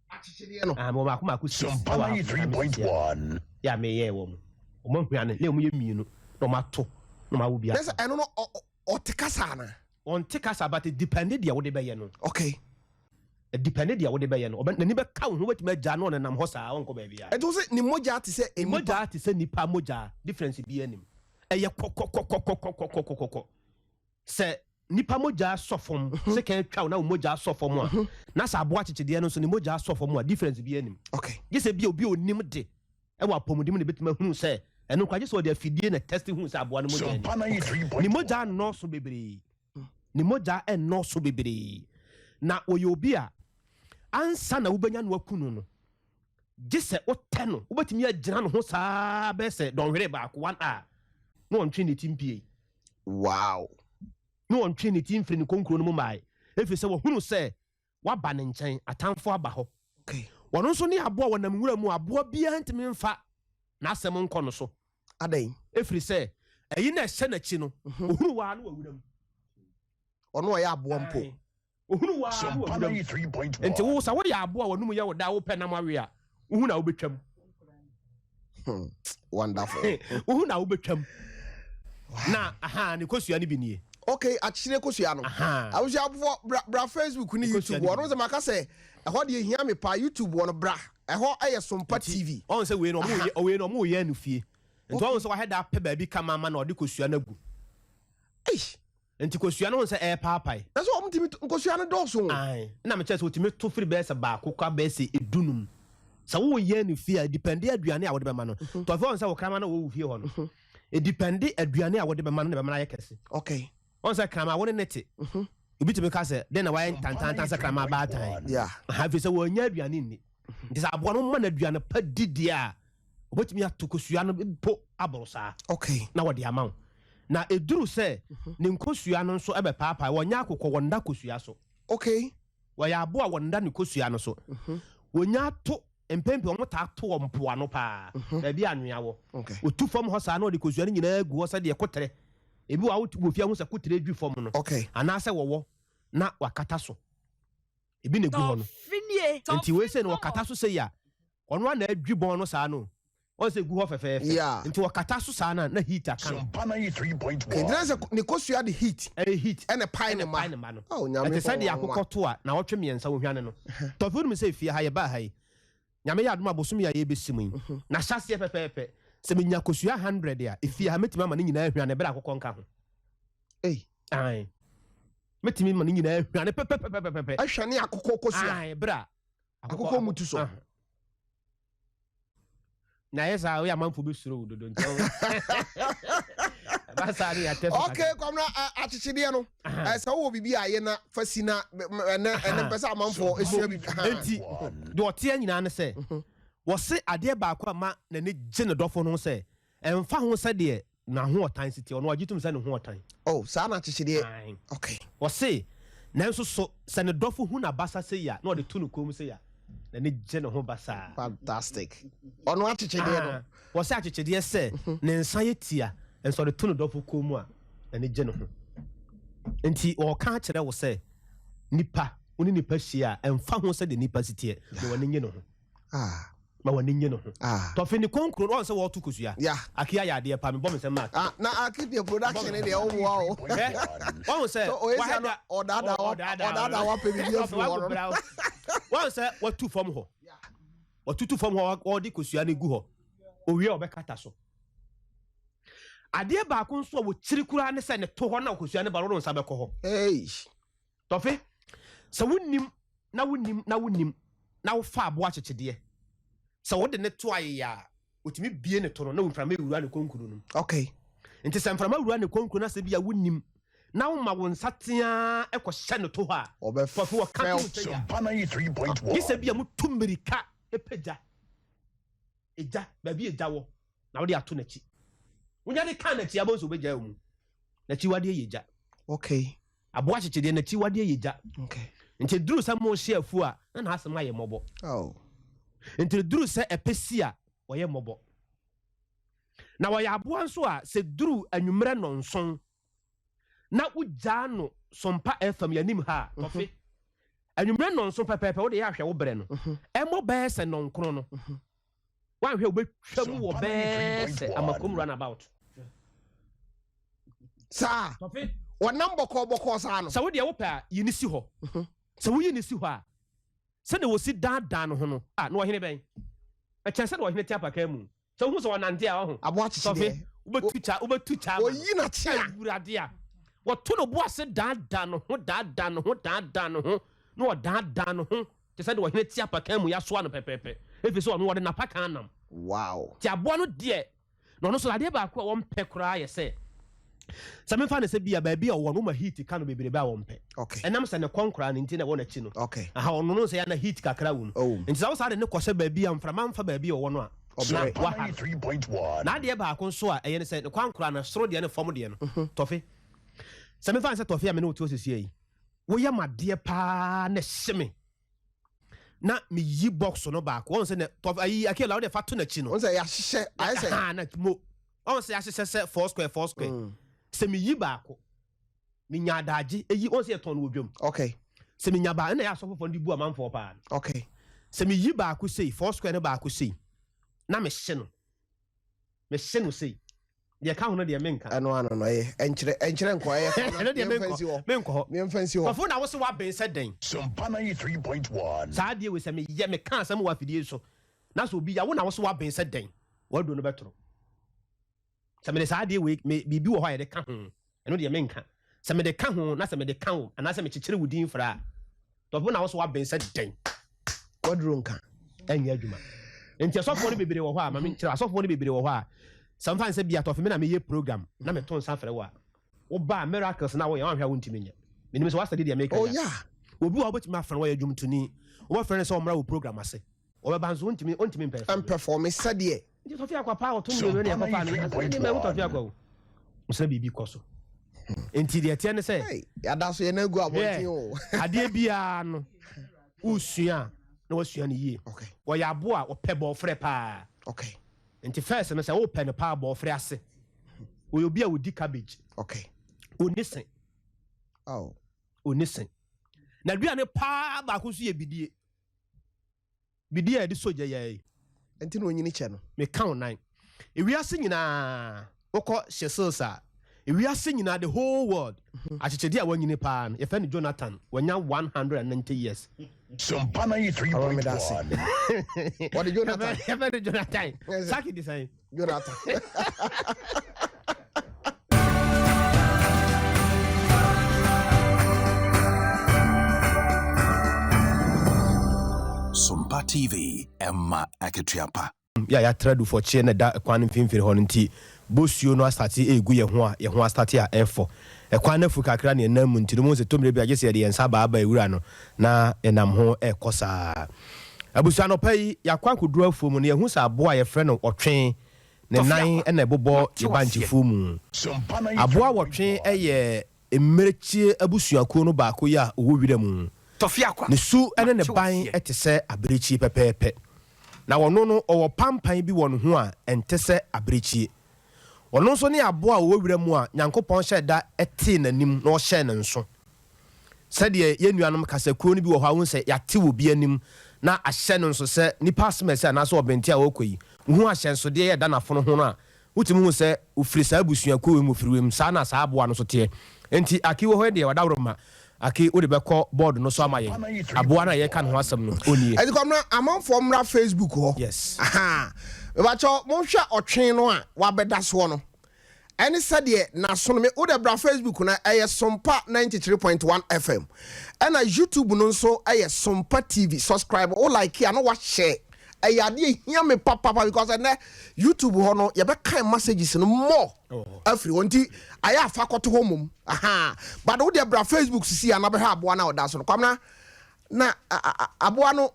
achichide no mo ma akoma 6 ya me ye wo mo o mo hua ne le mo ye mienu no mato no ma wo bia yes eno no o tekasa na on tekasa but it depended dia wo de be ye no okay it depended dia wo de be ye no nani be ka wo ho wetima ja no nam ho saa won ko ba bia e to se ni moja ate se moja ate se nipa moja difference bi anim eye kokokokokokokokokoko se nipa moja sofom se kan twa na moja sofom a na sa abo achichide no so ni moja sofom a difference bi anim okay gese bi obi onim de e wa pomodim ne betima hunu se eno kwaje so de afidie na test hunu se abo no moja ni moja no so bebre ni moja no so bebre na oyo obi a ansa na wobanya no akunu no gese wote no wobetimi agina no ho saa be se don hwere ba ko 1 hour no on train timpie wow no on train team free ni konkuro no mai efi se wo hunu se waba ne nchen atamfo aba ho okay wono nso ne abo wonam nwura mu abo bia ntimi mfa na asem nko no so adan efiri se eyi na hye na chi no ohunu wa no wawura mu ono ya abo mpo ohunu wa no wawura mu 3.1 enti wo sa wo ya abo wonum ye wo da wo pe na mawe a ohunu na wo betwam wonderful ohunu na wo betwam na aha ni kosua ni bi nie okay achire kosua no awusi abofo bra Facebook ni YouTube wono se maka se eho de ehia me pa YouTube wono bra eho aye sompa TV on se we no mo ye anu fie nti on se wa heda pe ba bi kama ma na odi kosua na gu nti kosua no se e paapai na so omtimi kosua no doso ai na me chese otimi to free be se ba kokwa be se edunum sa wo ye anu fie depend aduane a wo de be ma no to fe on se wo kama na wo fie ho no e depend aduane a wo de be ma no be ma na ye kese okay on say krama woni nete obi timi ka se den na why tantan say krama ba tan yeah ha fi se wo nya aduane ni nti sa abo no ma na aduane pa didi a obetimi atokosua no po aborosa okay na wo de amaw na eduru se ne nkosua no nso ebe paapa wo nya akokọ wonda kosua so okay wo ya abo a wonda ne kosua no so wo nya to empempe o mota to wo mpoa no pa da bi anwea wo otu fam ho sa na o de kosua no nyina agu ho sa de kotere ebi wa wo fia ho sa kotere dwi fam no okay ana se wo na wakata so ebi ne gu ho no enti we se no wakata so se ya ono na adwi bon no sa no o se gu ho fefe enti wakata so sa na heater kan 3.1 entrance ne kosua de heat and a pine ma no oh nyame se de akokoto a na wotwe miensa wo hwane no to fu me se fie ha ye ba ha yi nyame ya adom abosom ya ye besimu na hyase pepepe se menya kosua 100 a efie ha metima ma ne nyina hwane bra akokọ nka ho ai metimi ma ne nyina hwane pepepepepe ahwane akokọ kosua ai bra akokọ mutu so na yesa we amanfo be suro dodo ntawo ba sa ni atef okay komna achichide no se wo bibi aye na fasina ene pesa amanfo esua bibi enti do ote nyina ne se wo se ade ba kwa ma na ne gye ne dofo no se emfa ho se de na ho otan siti ono agitum se ne ho otan oh sa na achichide okay wo se na nso so se ne dofo hu na basa se ya na o de tu no kom se ya na ne gye ne ho basa fantastic ono achichide no wo se achichide se ne nsa yetia enso de tu no dofo kom a na ne gye ne ho enti o ka kire wo se nipa oni nipa hia emfa ho se de nipa sitie na wo ne nye ne ho ma wani nye no ho to fe ni konkro on se wo to kosua akia ya de pa me bom se ma na akidie production de o wo o won se wa odada wa pe bi fu wo won se wa tu fom ho wa tutu fom ho o de kosua ne gu ho owie obekata so ade ba ko nso wo chiri kura ne se ne to ho na kosua ne ba ro nsa beko ho to fe se wonnim na wo fa abo achechede so what the net toy ya otimi bie ne to no na wonframa ewura ne konkuru no okay enti se mframa ewura ne konkuru na se bia wonnim na wo ma won satea e ko hye ne to ha fofo wo ka to ya 3.1 gise bia mutumirika epeja eja ba bia eja wo na wo de ato na chi wonya de kan na chi abonso beja mu na chi wade yeja okay abo achechede na chi wade yeja okay enti duru sa mo hye afu a na asem aye mobo enti duru se epesia oye mobo na wo ya abo anso a se duru anwumre no nson na ugya no sompa fm yanim ha tofe anwumre no nson pepepe wo de ya hwe wo bre no emo be se no nkro no wan hwe obetwam wo be se amakom run about sa tofe wo number boko sa no sa wo de wo pa yinisi ho sa wo yinisi ho a se ne wo si dan no ho no na wo hene ben e chense na wo hene tiapa ka mu so hu so wonante a ho abo achide ubetucha oyi na chia urade a what to no boss said da no ho da no no da no ho te said what hit tiapa kan mu ya so no pepepe if so no na paka anam wow ti aboa no de no so ade ba ko won pe kura ye say Some fan say be a baby or one woman heat can be ba won pe okay and am say na konkra nti na won achi no okay aha ono no say na heat kakra wum nti say say ne kwose baby am fra man fa baby o wono a 3.1 na de ba ko so a eye ne say konkra na soro de ne fom de no tofi some fan say tofi am ne otu osisi yi wo ya made pa na hye na me yi box no ba ko won say ne tofi ayi akela wo de fa to na chi no won say ya hye I say na mo on say say 4 square se me yi ba ko me nya daji eyi on say ton wodwam okay se me nya ba na ya sofo ndi bu amanfo pa okay se me yi ba ko sei 4 square ne ba ko sei na me hye no sei de ka hono de menka ano no enkyere nko no de menko me fancy ho fo na wo se wa ben se den Sumpana 3.1 sa de we se me ye me kan sam wa fidie so na so bi ya wo na wo se wa ben se den wa do no betro Some sa de we bibi wo ho ya de ka ho eno de menka some de ka ho na some de ka ho ana some chichire wudin fra to bo na wo so wa ben se den wadro nka enya adwuma enti asofo ne bebere wo ho a ma me kire asofo ne bebere wo ho a some fan say bia to me na me ye program na me ton san frɛ wo a wo ba miracles na wo ya hwa wo ntimi nya me nim so wa study de make oh yeah obi wo botimi afran wo ya dwum tuni wo friend say wo mra wo program ase wo be ban so ntimi perform sade Ndi Sofia kwa pa otu mi ne kwa pa ni ndi me Sofia kwa musa bibi koso enti de tie ne se ya da so ye na gu abontin o ade bia no usua na wasua ne yie okay wo ya bo a wo pe bo frɛ pa okay enti first no se wo pe ne pa bo frɛ ase wo yo bia wo di cabbage okay onisen oh onisen na dua ne pa ba ko so ye bidie e di soja ye enti no nyini che no me count 9 ewiase nyina wokɔ hyeselsa ewiase nyina the whole world akyekyedia a wanyini pa no yɛfɛ ne Jonathan wanya 190 years Sumpana 3.1 what did Jonathan yɛfɛ ne Jonathan saki design Jonathan Sumpa TV Emma Aketuapa ya tradu for che na da kwan mfimfiri ho nti bosuo no astate egu ye ho astate a efo ekwan na fu kakra ne nam nti no mo se tomre bi agese ye nsa ba ewura no na enam ho ekosa abusuo no pai yakwa koduru afuo mu ne ye hu sa abo a ye frɛ no otwen ne nan na ebobo ye banchifu mu abo a wotwen eye emerechie abusuako no baako ya owo wira mu Tofiakwa ne su ene ne ban etese abrechi pepepe na wono no owo pampan bi won ho a entese abrechi wono so ne aboa wo wira mu a nyankopon hyeda ete nanim na o hye ne nso sede ye nuanom kasakuo no bi wo ho a se yate wo bi anim na ahye ne nso se nipa smese na so obenti a wokoyi hu ahye nso de ye da na fono ho no a wutimi hu se ofiri sa abusuakuo mu firiwem sa na sa aboa no so te enti akiwo ho de wadawroma aki odi beko board no so amaye aboa na ye kan ho asem no oni enti kom na amanfo mra Facebook ho yes aha me ba cho mo hwe otwen no a wabeda so no eni sade na so no me odi bra Facebook na eye Sumpa 93.1 FM ena YouTube no nso eye Sumpa TV subscribe o like ya no wa share ade hia me papa because na YouTube ho no ye be kan messages no more afri wonti aya afa koto ho mum aha but wo de bra Facebook sisi ya na be ha aboa na oda so no kwamna na aboa no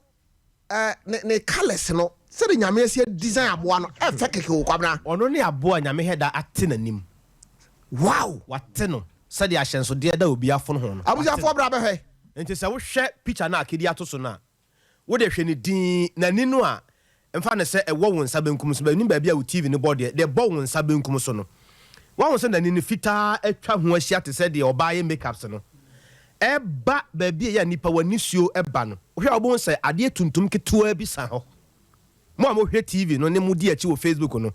ne colors no se de nyame ase design aboa no e fe keke wo kwamna ono ne aboa nyame heda ate nanim wow wate no se de ahyenso de da obi afo no ho no abuja fo bra be hwe enti se wo hwe picture na akedi ato so na wo de hwe ne din na ni no a emfa ne se ewo won nsa benkum so ba ni ba bia wo TV ne body de bo won nsa benkum so no wa won se na ni ne fita atwa ho ahia te se de oba ye makeups no eba ba bia ya nipa wani suo eba no wo hwe obon se ade tuntum ketua bi sa ho mo am hwe TV no ne mu di achi wo Facebook no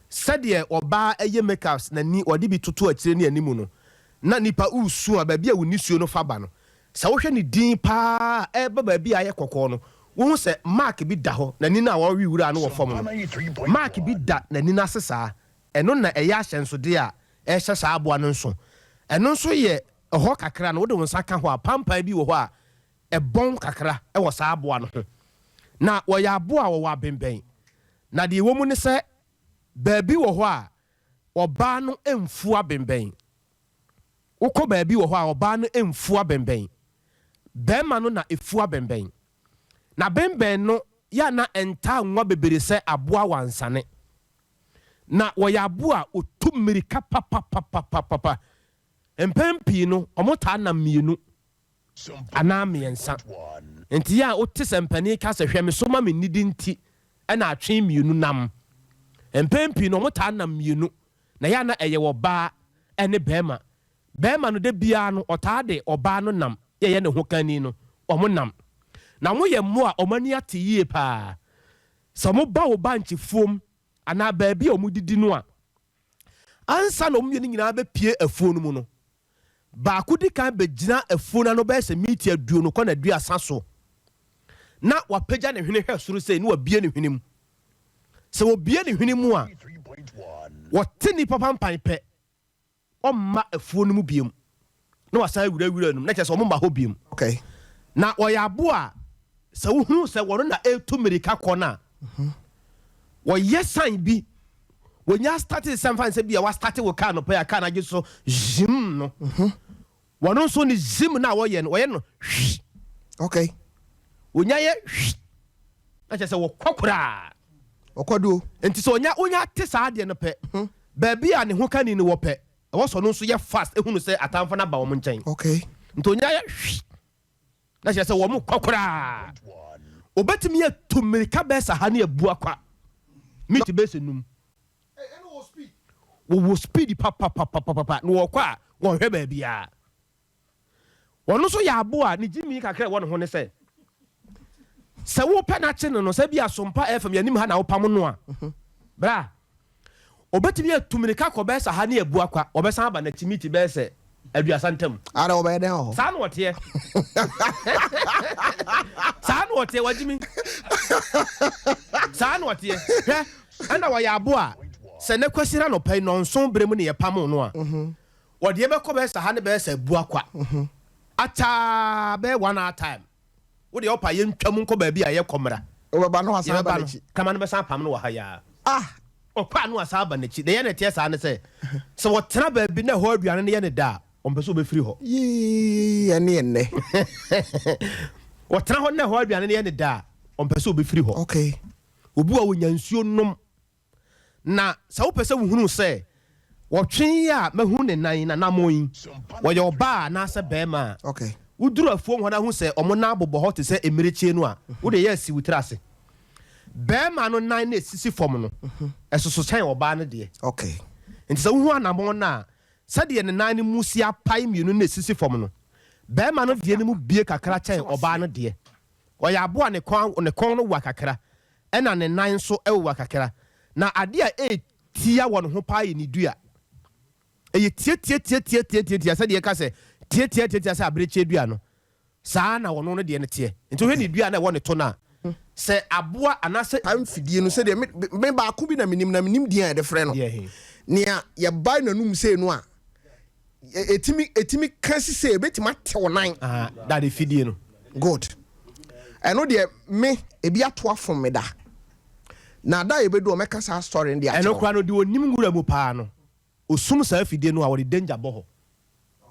se de oba ye makeups na ni ode bi tutu akire ne animu no na nipa usu a ba bia woni suo no fa ba no sa wo hwe ne din pa eba ba bia ye kokko no wo se mark bi da ho na ni na wo wi wura no wo fom no mark bi da na ni na sesa eno na eya ahyenso de a ehye sa aboa no nso ɛno nso yɛ ɛhɔ kakra no wode wo nsa ka hɔ a pampan bi wɔ hɔ a ɛbɔn kakra ɛwɔ saa aboa no ho na wɔyɛ aboa a wɔwɔ abɛnbɛn na deɛ ɛwɔ mu ne sɛ baabi wɔ hɔ a ɔbaa no mfu abɛnbɛn wokɔ baabi wɔ hɔ a ɔbaa no mfu abɛnbɛn bɛrima no na ɛfu abɛnbɛn na bɛnbɛn no yɛ na ɛntaa nwa bebree sɛ aboa wansane na wɔyɛ aboa a ɔtu mmirika papapapapapa mpɛn pii no ɔmo taa nam mmienu anaa mmiɛnsa nti yɛ a wote sɛ mpanin ka sɛ hwɛ me so ma me nidi nti ɛna atwe mmienu nam mpɛn pii no ɔmo taa nam mmienu na yɛ na ɛyɛ ɔbaa ɛne bɛrima no de biara no ɔtaa de ɔbaa no nam yɛyɛ ne ho kani no ɔmo nam na mo yɛ mmoa ɔmo ani ate yie paa sɛ mo ba wo ba nkyefuom anaa baabi a ɔmo didi no a ansa na ɔmo yɛ no nyinaa bɛpie afuo no mu no baako di kan bɛgyina afuo no bɛyɛ sɛ miti aduonu kɔ na aduasa so na wapagya ne hwene hwɛ soro sɛ ne wabie ne hwene mu sɛ wabie ne hwene mu a wɔte nipa pampan pɛ ɔmma afuo no mu biem na wasan awurawura no na kyerɛ sɛ ɔmo mma hɔ biem na ɔyɛ aboa sɛ wohunu sɛ wɔno na ɛtu mmirika kɔ no a wɔyɛ sign bi wɔnya started sɛ mfa sɛ bi a wastarted wɔ car no pɛ a car no agye so zim no wɔno nso ne zim no a wɔyɛ no wɔnya yɛ na kyerɛ sɛ wɔkɔ koraa ɔkɔdo nti sɛ wonya te saa adeɛ no pɛ baabi a ne ho kani no wɔ pɛ ɛwɔ sɔ no nso yɛ fast ehunu sɛ atamfo no aba wɔn nkyɛn nti wɔnya yɛ na kyerɛ sɛ wɔn kɔ koraa obetumi yɛ tu mmirika bɛɛ sa ha ne abu akwa meat bɛɛ sɛ num wɔwɔ speed papapapapa na wɔkɔ a wɔnhwɛ baabi a wɔn nso yɛ aboa ne gyimi kakra wɔ ne ho ne sɛ wopɛ n'akye no sɛ bi asompa fm yɛnim ha na wopam no a bra obetumi yɛ tu mmirika kɔ bɛɛ sa ha ne abu akwa ɔbɛsan aba n'akyi meat bɛɛ sɛ aduasa ntam ara wɔbɛyɛ dɛn hɔ saa na wɔteɛ saa na wɔteɛ wagyimi saa na wɔteɛ hwɛ ɛna wɔyɛ aboa sɛ ne kwasira no pɛi no nson bere mu ne yɛpam no a wɔde bɛkɔ bɛɛ sa ha ne bɛɛ sɛ abu akwa ataa bɛɛ 1 hour time wode ɔpa yɛntwa mu nkɔ baabi a yɛkɔ mmara wɔbɛba no wasan aba n'akyi kama no bɛsan pam no wɔ ha yaa ɔkɔ no wasan aba n'akyi na yɛ ne teɛ saa ne sɛ wɔtena baabi na ɛhɔ aduane no yɛ ne da a ɔmpɛ sɛ ɔbɛfiri hɔ ɛne ɛnnɛ wɔtena hɔ na ɛhɔ aduane no yɛ ne da a ɔmpɛ sɛ ɔbɛfiri hɔ obi a wɔnya nsuo nom na sɛ wopɛ sɛ wohunu sɛ wɔtwe a mahu ne nan na namɔ yi wɔyɛ ɔbaa anaasɛ bɛrima a woduru afuo mu hɔ no ho sɛ ɔmo nan bobɔ hɔ te sɛ mmirekyie no a wode yɛ asi wo tiri ase bɛrima no nan na ɛsisi fam no ɛsoso kyɛn ɔbaa no deɛ nti sɛ wohu anammɔn no a sɛdeɛ ne nan no mu si apae mmienu na ɛsisi fam no bɛrima no deɛ no mu bie kakra kyɛn ɔbaa no deɛ ɔyɛ aboa ne kɔn no wa kakra ɛna ne nan nso ɛwɔ kakra na ade a ɛtia wɔ ne ho paa yɛ ne dua ɛyɛ tie sɛdeɛ ka sɛ tie sɛ abirekyie dua no saa na wɔno no deɛ no teɛ nti wohwɛ ne dua na ɛwɔ ne to no a sɛ aboa anaasɛ amfidie no sɛdeɛ me baako bi na menim deɛ a yɛde frɛ no nea yɛbae nanum sei no a ɛtumi ka sisɛ ɛbɛtumi atew nan dade fidie no good ɛno deɛ me ebi ato afom me da na da yɛbɛdu ɔmɛka saa story no deɛ ɛno koraa no de ɔnim nwura mu paa no ɔsum saa fidie no a wɔde danger bɔ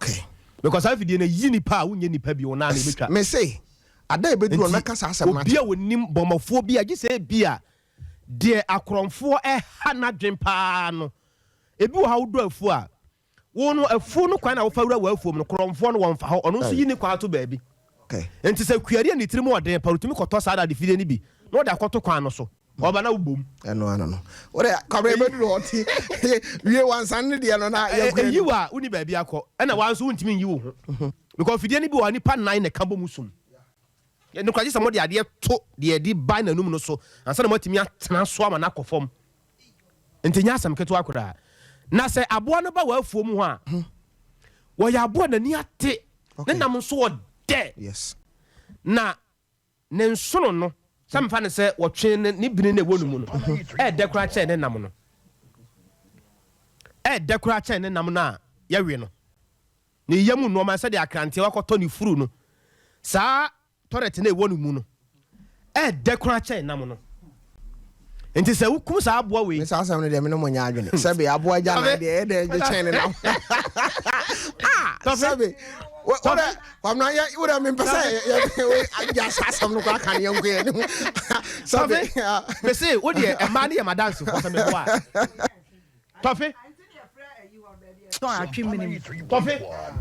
hɔ because saa fidie no yi nipa a wonyɛ nipa bi wɔna na ɛbɛtwa me say ada yɛbɛdu ɔmɛka saa asɛm no obi a wɔnim bɔmmɔfoɔ bi a gye sɛ bi a deɛ akorɔmfoɔ ɛha n'adwen paa no ebi wɔ ha wodɔ afuo a wo no afuo no kwan na wofa wura wɔ afuo no korɔmfoɔ no wɔmfa hɔ ɔno nso yi ne kwan ato baabi nti sɛ kuari a ne tiri mu ɔden pa rotumi kɔtɔ saa de fidie no bi na wɔde akɔto kwan no so ɔba na wobom ɛno no wode kɔbɛ bɛduru hɔ te wie wansan ne deɛ no na ɛyi wa woni baabi akɔ ɛna wanso wontumi nyi wo ho because fidie no bi wɔ nipa nan ne ka bɔ mu sum ne kwaje sɛ mo de adeɛ to deɛ di ban nanum no so ansa na matumi atena so ama na akɔ fam nti nya asɛm ketewa koraa na sɛ aboa no ba wɔ afuo mu hɔ a wɔyɛ aboa n'ani ate ne nam nso ɔdɛ na ne nsono no sɛ mfa ne sɛ wɔtwe ne bini ne ɛwɔ no mu no ɛɛdɛ koraa kyɛn ne nam no a yɛwe no ne yamu no ma se de akrante wakoto ne furu no saa toilet na ewo no mu no de kora che nam no enti se wukum saa aboa we me saa asem no de me no monya adwene sebe aboa ja na de de chen ne nam sebe ora kwamna ya ora me pesa ya asem no kwa kan yanko ye sebe me say wo de e ma ne ya madanse for se me boa Tofi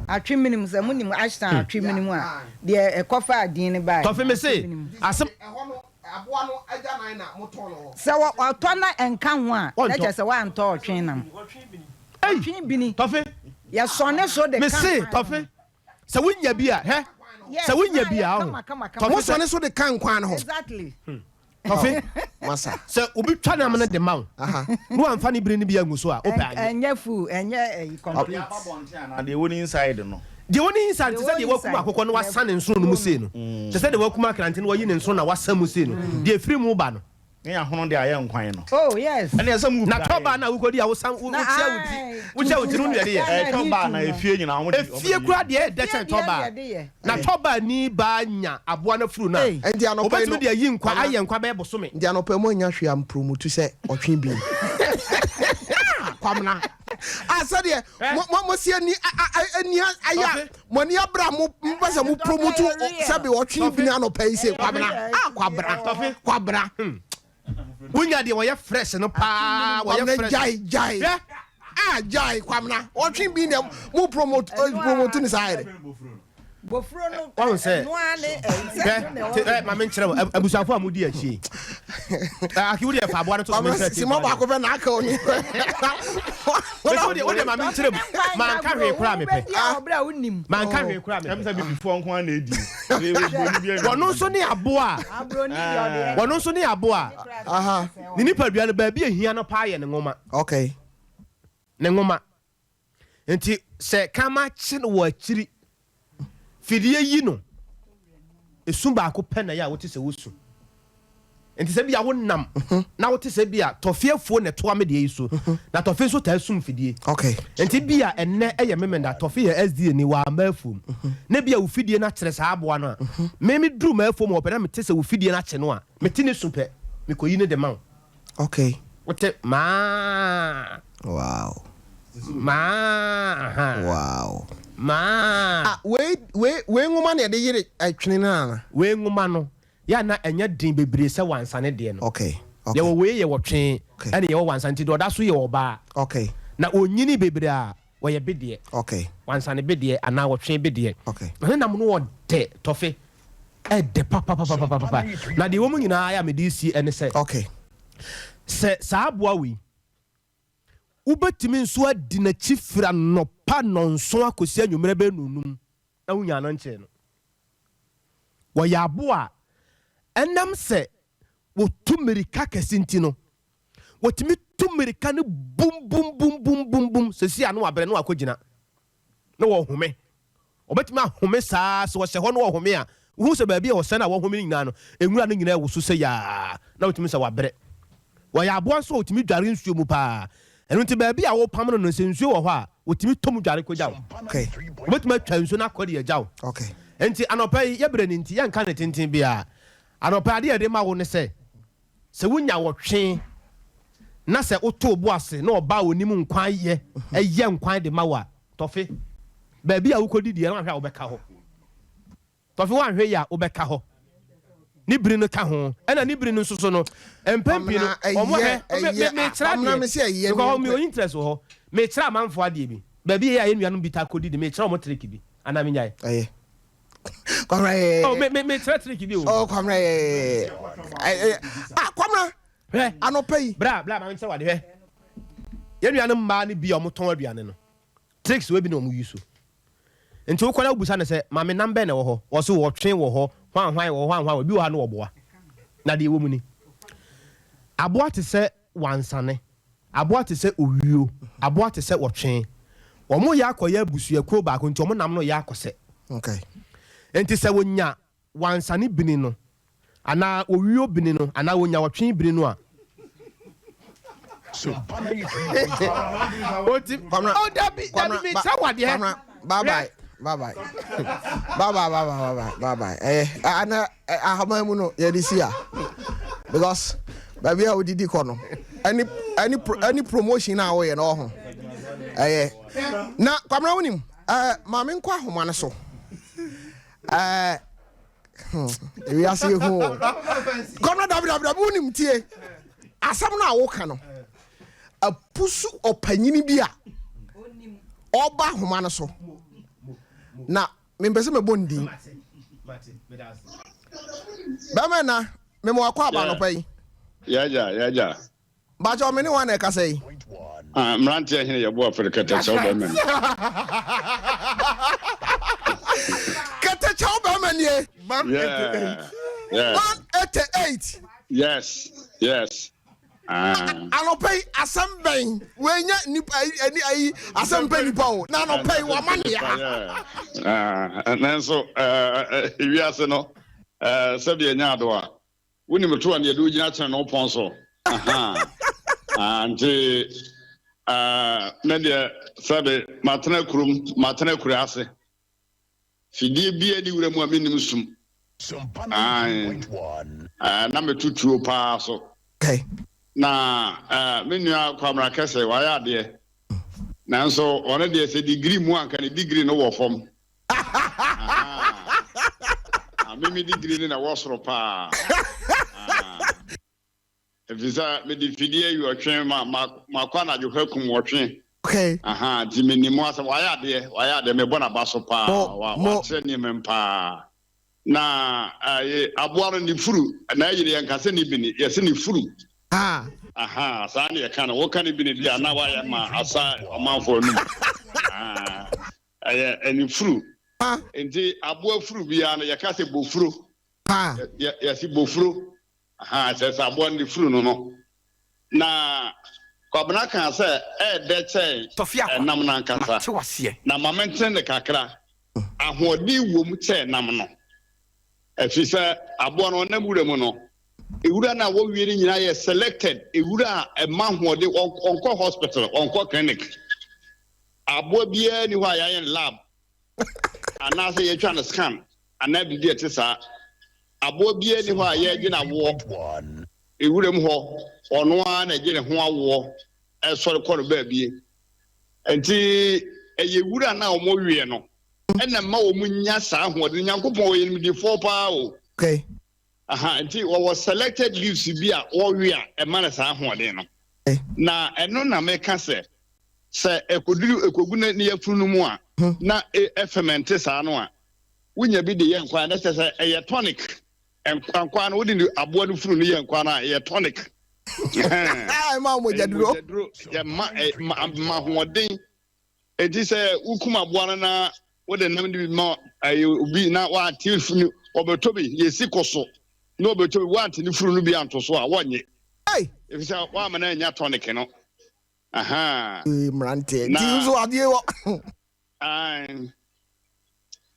atwi minim se munim ashtan atwi minim a de e kofa adin ne ba Tofi me say asem aboa no aja nan na moto no se wo to na enka ho a na che se wa nto otwen nam atwi bini Tofi ya sone so de me say Tofi se wunya bi a he se wunya bi a Tofi sone so de kan kwan ho exactly Tofi masa se obi twa na amana de mawo no amfa ni bire ni bi agu so a opa enya fu enya complete na de woni inside no de woni inside se de wakuma akokɔ no wasane nso no mu sei no se de wakuma krante no wayi ne nso na wasamu sei no de free mu ba no ya hono de aye nkwan no oh yes ene esa mu na toba na wukodi a wosam wutia wuti no de ye toba na efie nyina ho de efie kura de de chen toba na toba ni ba nya aboa na furu na enti anopa obetumi de yi nkwa aye nkwa be bosome enti anopa mo nya hwe am promote se otwe bi kwamna asade mo sie ni ani aya mo ni abra mo pese mo promote sabe otwe bi na anopa yi se kwamna kwabra Wunya de woyɛ fresh no pa woyɛ fresh jai jai kwamna otwe bi na mo promote ni side bofuro no won say no ane ma men kyerɛ abusafo a mudi akyi aki wudi fa aboa no to men kyerɛ si mo ba ko be na aka oni wodi ma men kyerɛ ma nka hwe kura me pɛ obra unim ma nka hwe kura me em say before nkwan na edi wono nso ne aboa abroni de wono nso ne aboa aha ni nipa dua no ba bi ehia no pa ye ne ngoma okay ne ngoma enti sɛ kama kye no wɔ akyiri fidie yi no esum ba ko pɛ na ya wote sɛ wosu enti sɛ bia wo nam na wote sɛ bia tɔfiefo ne toa me de yi so na tɔfe so ta sum fidie okay enti bia enne ɛyɛ memenda tɔfe yɛ SD ni wa mafum na bia wo fidie na kyerɛ saa aboa no a me duru mafum wo pɛ na mete sɛ wo fidie na kye no a mete ne su pɛ me koyi ne de ma okay wote ma wow ma we ngoma na de yire atwene na we ngoma no ya na enya din bebre se wansane de no okay ye wo we ye wo twen ene ye wo wansane ti do da so ye wo ba okay na onyini bebre a wo ye bede okay wansane bede ana wo twen bede okay na nam no wo de tofe e de papa na de wo mu nyina ya me di si ene se okay se sa aboa wi ubetimi nso adi na chifra no pa nonso akosi anwumere be nunum na wunya no nche no wo ya aboa enam se wo tumirika kasinti no wo timi tumirika ne bum se si anu abere no akogina na wo home obetimi ahome saa so wo hye ho no wo home a wo se ba bia wo se na wo home nyina no enwura no nyina wo so se ya na wo timi se wabere wo ya aboa so wo timi dware nsuo mu pa enu nti ba bia wo pam no no se nsuo wo ho a wo timi tom dware ko jaw okay obetimi atwa nsuo na akodi ya jaw okay enti anopa ye bre ni nti ya nka ne tenten bia anopa ade de ma wo ne se wunya wo twen na se woto bo ase na oba onim nkwan ye eye nkwan de ma wa tofe ba bia wo kodi die na hwa wo beka ho tofe wa hwe ya wo beka ho ni biri no ka ho ena ni biri no nsoso no empampi no omo he me tra de ko me o interest ho me tra manfo ade bi ba bia ya enuanu bi ta kodi de me tra omo trick bi ana me nyai kwamra oh me tra trick bi o oh kwamra kwamra he anopai bra ma nche wade he yenuanu mma ni bi omo ton aduane no tricks we bi na omo yuso enti wo kwala obusa ne se ma me number na wo ho wo so wo twen wo ho hwan wo bi wo ha no oboa na de wo mu ni aboa te se wansane aboa te se owuo aboa te se wo twen wo mo ya akoya abusu akuo ba ko nti wo nam no ya akose okay enti se wonya wansane bini no ana owuo bini no ana wonya wo twen bini no a oti kwamra oh dabi me tra wade he Bye bye. Ana ahamamuno yedisia because baby how did you kono any promotion na we no ho na kwamra wonim ma me nkwa homa ne so we are see who kono dabi wonim tie asam na wo ka no apusu opanyini bia oba homa ne so na me mpese me bondi ba me na me mo akwa ba no pai yaja ba jo me ni wan e ka sei mrantia hene ye bo Africa ta so ba men kata chow ba man ye 188 yes anopay asamben wenya nipa ani asamben nipa o na anopay wa mania nanso wi ase no sabi enya ado a woni meto an ye do gina kyerɛ no pon so ante na de sabe matena kuru ase fidie bia di wura mu aminim sum na metutuo pa so okay na menua kwamra kese wa ya de nanso one de se degree mu anka ne degree no wo fom mimi degree na wo soro pa visa me di fidie yu otwen ma kwa na jo hakum otwen okay di minimu asa wa ya de me bona baso pa wa tre ni mempa na aboaro ni furu na yire yanka se ni bini yese ni furu saa ne yɛka no woka ne bi ne dia na wayɛ ma asa ɔmanfo no ɛni furu nti aboa furu bia no yɛka sɛ bofuro yɛsi bofuro sɛ sɛ aboa ne furu no na kwabena kan sɛ ɛɛdɛ kyɛn ɛnam no ankasa na mamɛntene ne kakra ahoɔden wom kyɛn nam no ɛfiri sɛ aboa no ɔnam wura mu no ewura na wo wiere nyina ye selected ewura a ma hoode onko hospital onko clinic abo bia ni ho ayan lab ana se ye twa na scan ana bi die tesa abo bia ni ho aye gina wo ewura mu ho ono a na gine ho awo e sori kɔ no ba bie enti eye wura na o mo wie no ena ma o munya saa hoode nyankopɔn o ye mi di 4 pa o okay nti was selected leaves bi a we a e man sa hoɔden no na eno na meka se ekogu na ne yafuru no mu a na ferment sa no a wonya bi de ye nkwa na se e tonic nkwa no wodi aboa no furu no ye nkwa na e tonic ma mo jaduro ye ma hoɔden enti se ukum aboa no na wode nam de ma obi na wa tifu obetobi yesi koso no beto want ni furu no bi anto so a wonye if say wa ma na nya tonic no mrante ti uzo ade wo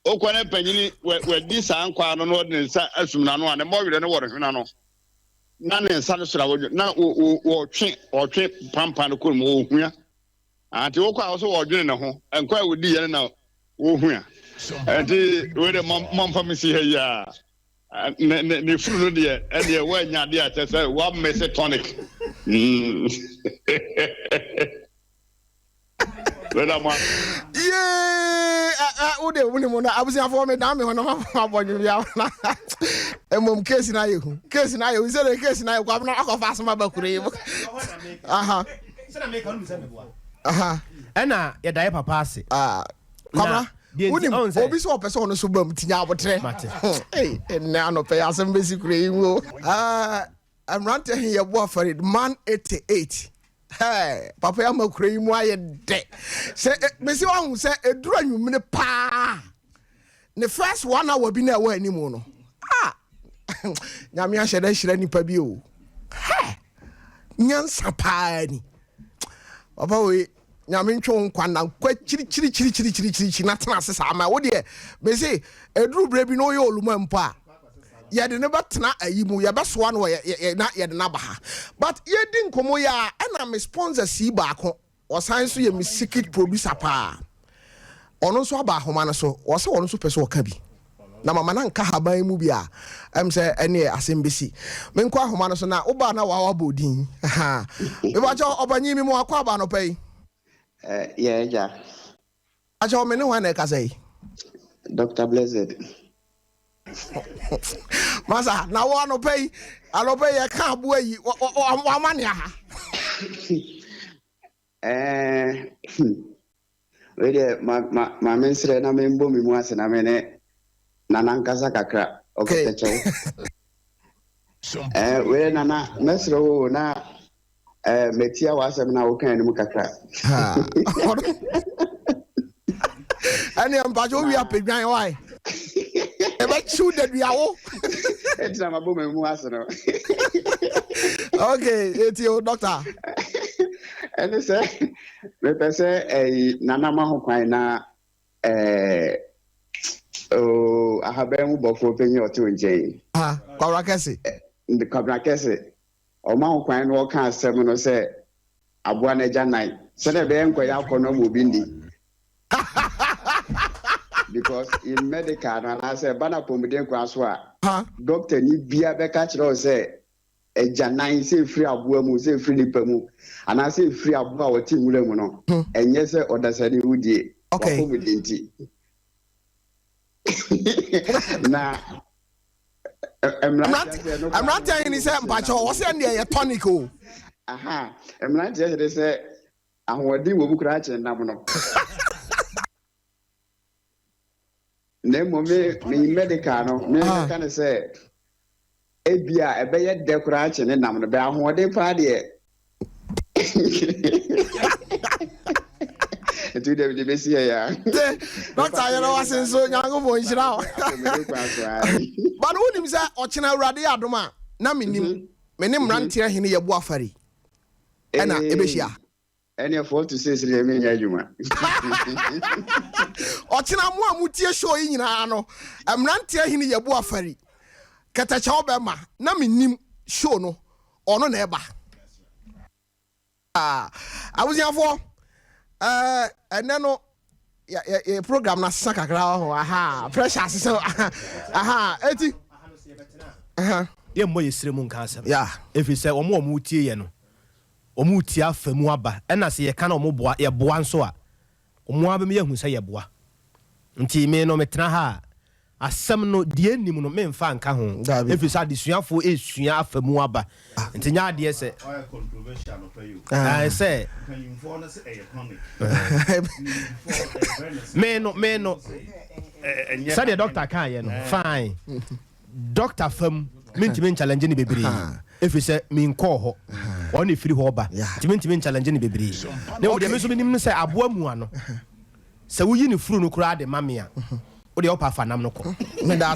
okwane panyini we di sa nkwa no no de nsa asum na no a ne mo were no wore hwena no na ne nsa no sura wo na wo twe pampa no ko mo ohua ante wo kwa so wo dwene ne ho nkwa wo di yere na wo ohua ante we de mampa mi si ha ya ne furu no de e de wa nya de a tese wa mese tonic wela ma ude woni mo na abusi afọ me da me hono ma abonyu bia na emom case na yehu se le case na kwa na akofa asoma bakure ena ye dai papa ase kwamra woni obi so person no so bam tinya abotre na no pe asem besi kure yiwo amrante he ye bo farid man 88 hey papa ya makure yimu aye de se besi wa hu se eduru anwumne pa ne first 1 hour bi na wa animu no nyame ahye da hira nipa bi o nyansa pa ni papa we nyame ntwo nkwa na kwa chiri na tena sesa ama wo de me say eduru bre bi no ye oluma mpa ye de ne betena ayimu ye besoa no ye na ye de na ba ha but ye di nkomo ya na me sponsor si ba ko osan so ye me secret producer pa ɔno nso aba ahoma no so wɔsɛ ɔno nso pɛ sɛ ɔka bi na mama na nka haban mu bi a sɛ ɛne asɛm bɛsi menkɔ ahoma no so na woba na wawa bodin mebakyɛ ɔbanyi mi mu akɔ aba no pɛ yi yeah. akyɛ me ne hwan na ɛkasa yi Dr. Blessed. Masa na wo anɔpɛ yi yɛka aboa yi wama ne aha Wait there, my minister, na me mbo mi mu ase na me ne nankasa kakra. Okay, we na mesro wo na metia wa asem na wo kan ni mu kakra. Ani ampajo wi apedwan why? Ebe chu de duawo. Etina mabo me mu ase no. Okay, etio doctor. Ene se me pese nana ma ho kwan na ahaban mu bofo penyi oto njen. Kwabra kese. Ndi kwabra kese. O ma ho kwan no ka asem no se aboa na ja nine. Se na be enkoya akono mo bindi. Because in medical and I say bana pomiden kwa so a doctor ni bia be ka kire o say eja nine say free aboa mu say free nipa mu and I say free aboa o ti nwura mu no enye say odasani wudie okay na I'm not telling you say mpacho wo say ndie ye tonic o aha I'm not telling you say ahodi wo bukura ache nam no Nemo me medical no me kan say ebia ebeye decoration ne nam no be ahode pa de etu de be see ya doctor you know asenso nyango bo nhira but who nim say ochina urade adoma na menim mrantia hene ye bo afari ena ebehia any 4 to 6 re me nya adwuma ochina mo amutie show yi nyina no mrantia hene ye bo afari katacha obema na menim show no ono na eba abuziafo ene no ya program na sakakra ho pressure so eti ye mo yesire mu nka asem ya efi se omo tie ye no omo tie afamu aba ena se ye ka na omo boa ye boa nso a omo aba me yehu se ye boa nti me no metena ha asem no die nim no me mfa nka ho efi se adesuafo esua afamu aba nti nya ade se controversial no pay you say can you inform us economic me no say the doctor can ye no fine doctor fam mentimi challenge ni bebre if you say me nko ho on e free ho ba mentimi challenge ni bebre na wo de me so minim say aboa mu ano say wo yi ni furu no kura de mamea wo de opa fa nam no ko